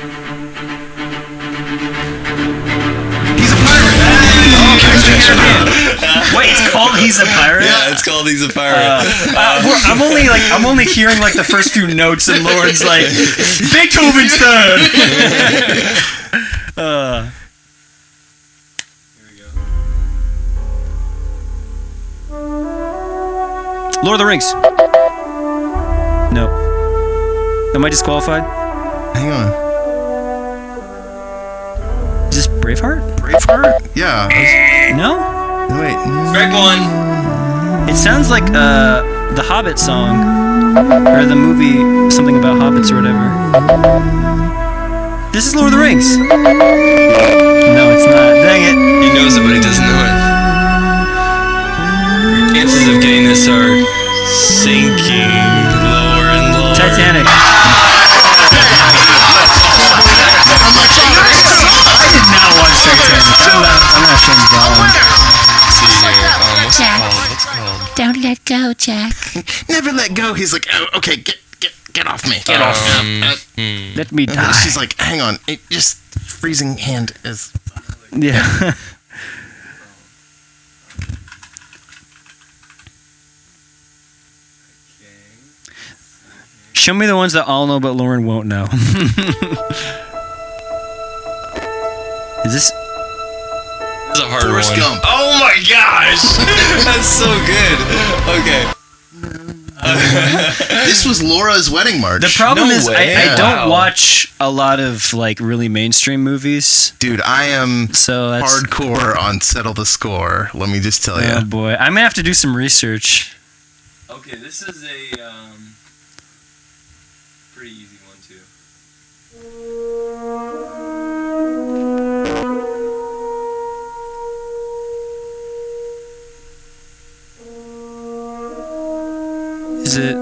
Speaker 1: He's a pirate.
Speaker 4: Wait, it's called He's a Pirate?
Speaker 3: Yeah, it's called He's a Pirate.
Speaker 4: I'm only hearing like the first few notes and Lauren's like Beethoven's turn.
Speaker 3: Here we go.
Speaker 4: Lord of the Rings. No. Am I disqualified?
Speaker 1: Hang on.
Speaker 4: Is this Braveheart?
Speaker 1: Braveheart? Yeah.
Speaker 4: No?
Speaker 1: Wait.
Speaker 3: Strike one.
Speaker 4: It sounds like the Hobbit song. Or the movie, something about hobbits or whatever. This is Lord of the Rings. No, it's not. Dang it.
Speaker 3: He knows it, but he doesn't know it. Your chances of getting this are sinking lower and lower.
Speaker 4: Titanic. I did not watch Titanic. I'm not ashamed of that one.
Speaker 3: Let's see here. What's it
Speaker 8: Jack.
Speaker 3: called? What's it called?
Speaker 8: Don't let go, Jack.
Speaker 1: Never let go. He's like, oh, okay, get off me. Get off me.
Speaker 4: Let me die.
Speaker 1: She's like, hang on. It just freezing hand is.
Speaker 4: Yeah. Show me the ones that I'll know but Lauren won't know. Is this...
Speaker 3: This is a hard
Speaker 1: Forrest
Speaker 3: one.
Speaker 1: Gump.
Speaker 3: Oh my gosh! That's so good. Okay.
Speaker 1: This was Laura's wedding march.
Speaker 4: The problem
Speaker 3: No
Speaker 4: is
Speaker 3: way.
Speaker 4: I don't
Speaker 3: Wow.
Speaker 4: watch a lot of like really mainstream movies.
Speaker 1: Dude, I am
Speaker 4: So that's...
Speaker 1: hardcore on Settle the Score. Let me just tell
Speaker 4: Oh
Speaker 1: you.
Speaker 4: boy. I'm gonna have to do some research.
Speaker 3: Okay, this is a pretty easy one too.
Speaker 4: Is it...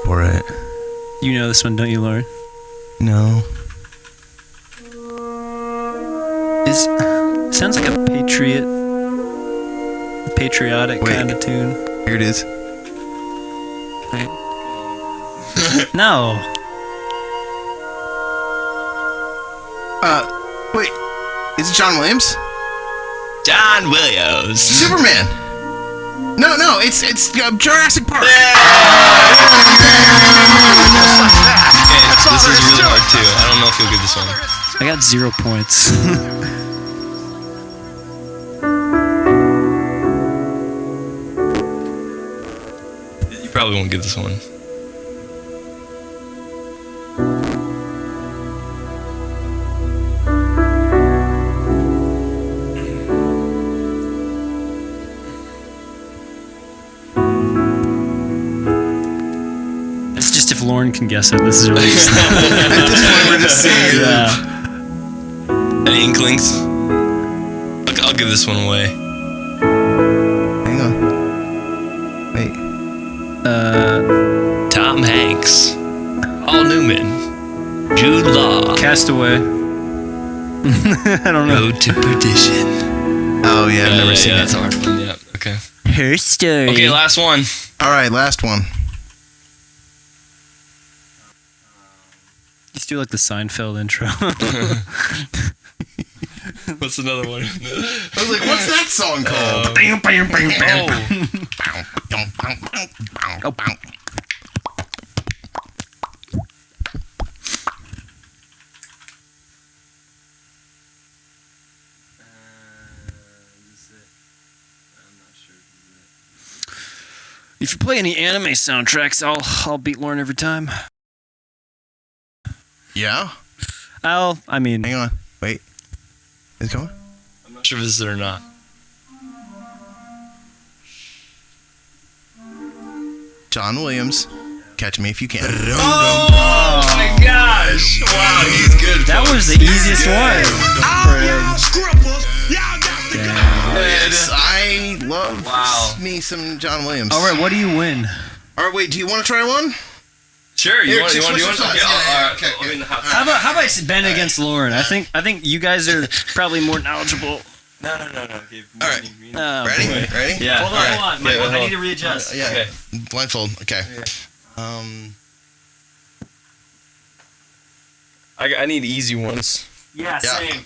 Speaker 1: For it.
Speaker 4: You know this one, don't you, Lauren?
Speaker 1: No.
Speaker 4: Is... Sounds like a patriotic
Speaker 1: Wait.
Speaker 4: kind of tune.
Speaker 1: Here it is.
Speaker 4: No.
Speaker 1: Wait. Is it John Williams?
Speaker 3: John Williams.
Speaker 1: Superman. No, it's Jurassic Park.
Speaker 3: Okay, this is really hard too. I don't know if you'll get this one.
Speaker 4: I got 0 points.
Speaker 3: You probably won't get this one.
Speaker 4: It's just if Lorin can guess it. This is really just
Speaker 1: At this point, we're just seeing.
Speaker 3: Any inklings? I'll give this one away.
Speaker 1: Hang on. Wait.
Speaker 3: Tom Hanks, Paul Newman, Jude Law.
Speaker 4: Castaway. I don't know.
Speaker 3: Road to Perdition.
Speaker 1: Oh yeah, I've never seen
Speaker 3: That's
Speaker 1: it.
Speaker 3: a hard one. Yeah. Okay.
Speaker 4: Her story.
Speaker 3: Okay, last one.
Speaker 1: All right, last one.
Speaker 4: Let's do like the Seinfeld intro.
Speaker 3: What's another one?
Speaker 1: I was like, what's that song called?
Speaker 4: If you play any anime soundtracks, I'll beat Lorin every time.
Speaker 1: Yeah.
Speaker 4: I mean,
Speaker 1: Hang on. Wait. Is it going?
Speaker 3: I'm not sure if this is it or not.
Speaker 1: John Williams. Catch Me If You Can.
Speaker 3: Oh my gosh! Wow, he's good.
Speaker 4: that was the easiest one.
Speaker 1: Yes, I love
Speaker 3: Wow.
Speaker 1: me some John Williams.
Speaker 4: All right, what do you win?
Speaker 1: All right, wait. Do you want to try one?
Speaker 3: Sure, you
Speaker 1: Here,
Speaker 3: want?
Speaker 1: just
Speaker 3: Okay,
Speaker 1: switch
Speaker 3: all
Speaker 1: sides. Yeah,
Speaker 3: right.
Speaker 1: okay,
Speaker 3: I mean,
Speaker 4: How about Ben against Lorin? I think you guys are probably more knowledgeable.
Speaker 3: No.
Speaker 1: All right.
Speaker 4: Oh,
Speaker 1: Ready?
Speaker 4: boy.
Speaker 1: Ready?
Speaker 3: Yeah.
Speaker 4: Hold on, hold on.
Speaker 3: Yeah,
Speaker 4: I need to readjust.
Speaker 1: Yeah.
Speaker 3: Okay.
Speaker 1: Blindfold. Okay.
Speaker 3: I need easy ones.
Speaker 4: Yeah,
Speaker 1: Yeah.
Speaker 4: same.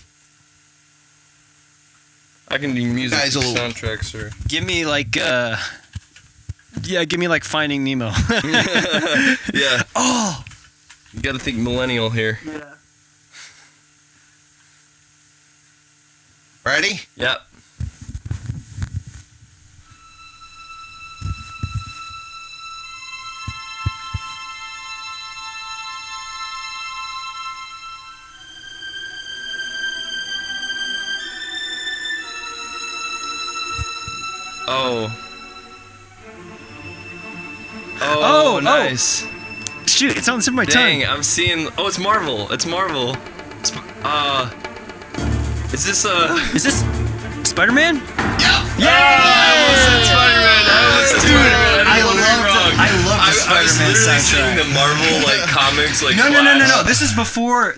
Speaker 3: I can do music
Speaker 1: Guys,
Speaker 3: soundtracks or.
Speaker 4: Give me like give me like Finding Nemo.
Speaker 3: Yeah.
Speaker 4: Oh.
Speaker 3: You gotta think millennial here.
Speaker 4: Yeah.
Speaker 1: Ready?
Speaker 3: Yep. Oh, nice.
Speaker 4: Shoot, it's on the tip of my
Speaker 3: Dang,
Speaker 4: tongue.
Speaker 3: I'm seeing. Oh, it's Marvel. It's Marvel. Is this
Speaker 4: Is this Spider-Man?
Speaker 1: Yeah.
Speaker 4: Yeah!
Speaker 3: I
Speaker 4: love the
Speaker 3: I was
Speaker 4: Spider-Man
Speaker 3: literally
Speaker 4: soundtrack.
Speaker 3: seeing the Marvel like comics like.
Speaker 4: No.
Speaker 3: flash.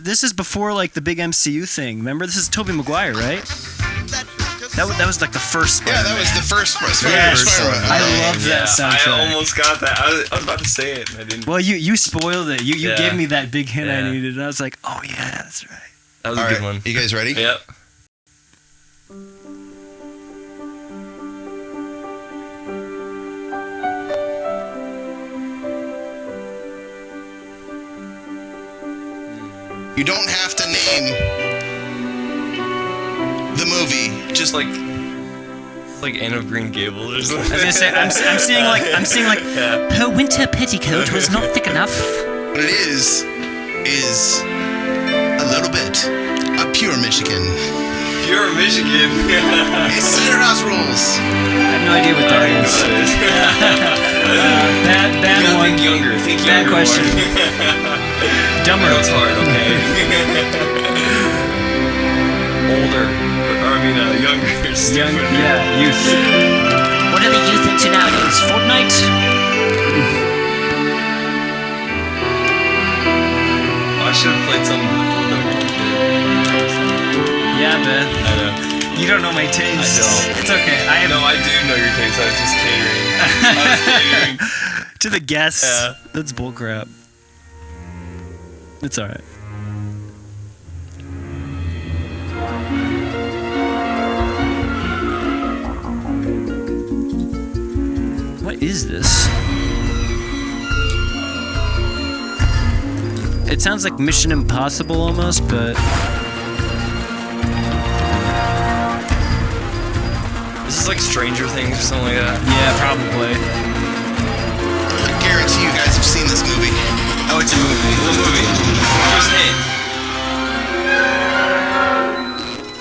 Speaker 4: This is before like the big MCU thing. Remember, this is Tobey Maguire, right? That was like the first Spider-Man.
Speaker 1: Yeah, that was the first Spider-Man.
Speaker 4: Yes.
Speaker 1: Spider-Man.
Speaker 4: I love that soundtrack.
Speaker 3: I almost got that. I was about to say it and I didn't.
Speaker 4: Well, you spoiled it. You
Speaker 3: Yeah.
Speaker 4: gave me that big hint I
Speaker 3: Yeah.
Speaker 4: needed, and I was like, oh yeah, that's right.
Speaker 3: That was
Speaker 1: All
Speaker 3: a good
Speaker 1: right,
Speaker 3: one.
Speaker 1: you guys ready?
Speaker 3: Yep.
Speaker 1: You don't have to name the movie.
Speaker 3: Just like Anne of Green Gables or something.
Speaker 4: I was gonna say, I'm seeing like
Speaker 3: Yeah.
Speaker 4: her winter petticoat was not thick enough.
Speaker 1: What it is a little bit of pure Michigan.
Speaker 3: Pure Michigan.
Speaker 1: It's Cider House Rules.
Speaker 4: I have no idea what that is. Bad
Speaker 3: You gotta
Speaker 4: one.
Speaker 3: think younger. Think
Speaker 4: Bad
Speaker 3: younger.
Speaker 4: question. Dumber.
Speaker 3: No, it's hard. Okay. Older. Younger.
Speaker 4: Young, yeah, youth. What are the youth into nowadays? Fortnite?
Speaker 3: I should have played some.
Speaker 4: Yeah, man.
Speaker 3: I know.
Speaker 4: You don't know my taste.
Speaker 3: I don't.
Speaker 4: It's okay. I have
Speaker 3: No, I do know your taste. I was just catering. I was catering.
Speaker 4: to the guests.
Speaker 3: Yeah.
Speaker 4: That's bullcrap. It's alright. is this? It sounds like Mission Impossible almost, but
Speaker 3: This is like Stranger Things or something like that.
Speaker 4: yeah, probably.
Speaker 1: I guarantee you guys have seen this movie.
Speaker 3: Oh, it's a movie. What movie? Whose name?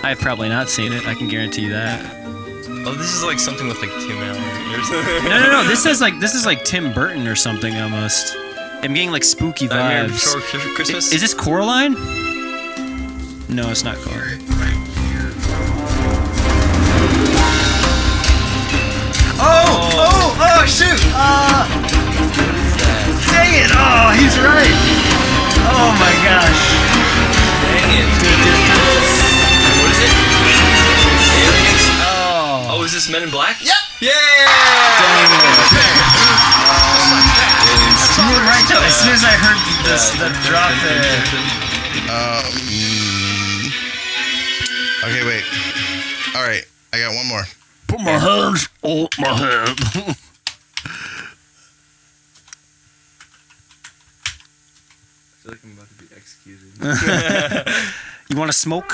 Speaker 4: I've probably not seen it. I can guarantee you that.
Speaker 3: Oh, this is like something with like Tim Allen or something.
Speaker 4: No. This is like Tim Burton or something almost. I'm getting like spooky
Speaker 3: Nightmare
Speaker 4: vibes.
Speaker 3: Before Christmas?
Speaker 4: Is this Coraline? No, it's not Coraline. Oh, shoot! Dang it! Oh, he's right! Oh my gosh!
Speaker 3: Dang it. What is it? Aliens? Oh, is this Men in Black?
Speaker 1: Yep.
Speaker 3: Yeah!
Speaker 4: Dang it. You were right though. As soon as I heard the drop there.
Speaker 1: Okay, wait. All right, I got one more.
Speaker 2: Put my hands on my head.
Speaker 3: I feel like I'm about to be executed.
Speaker 4: You want to smoke?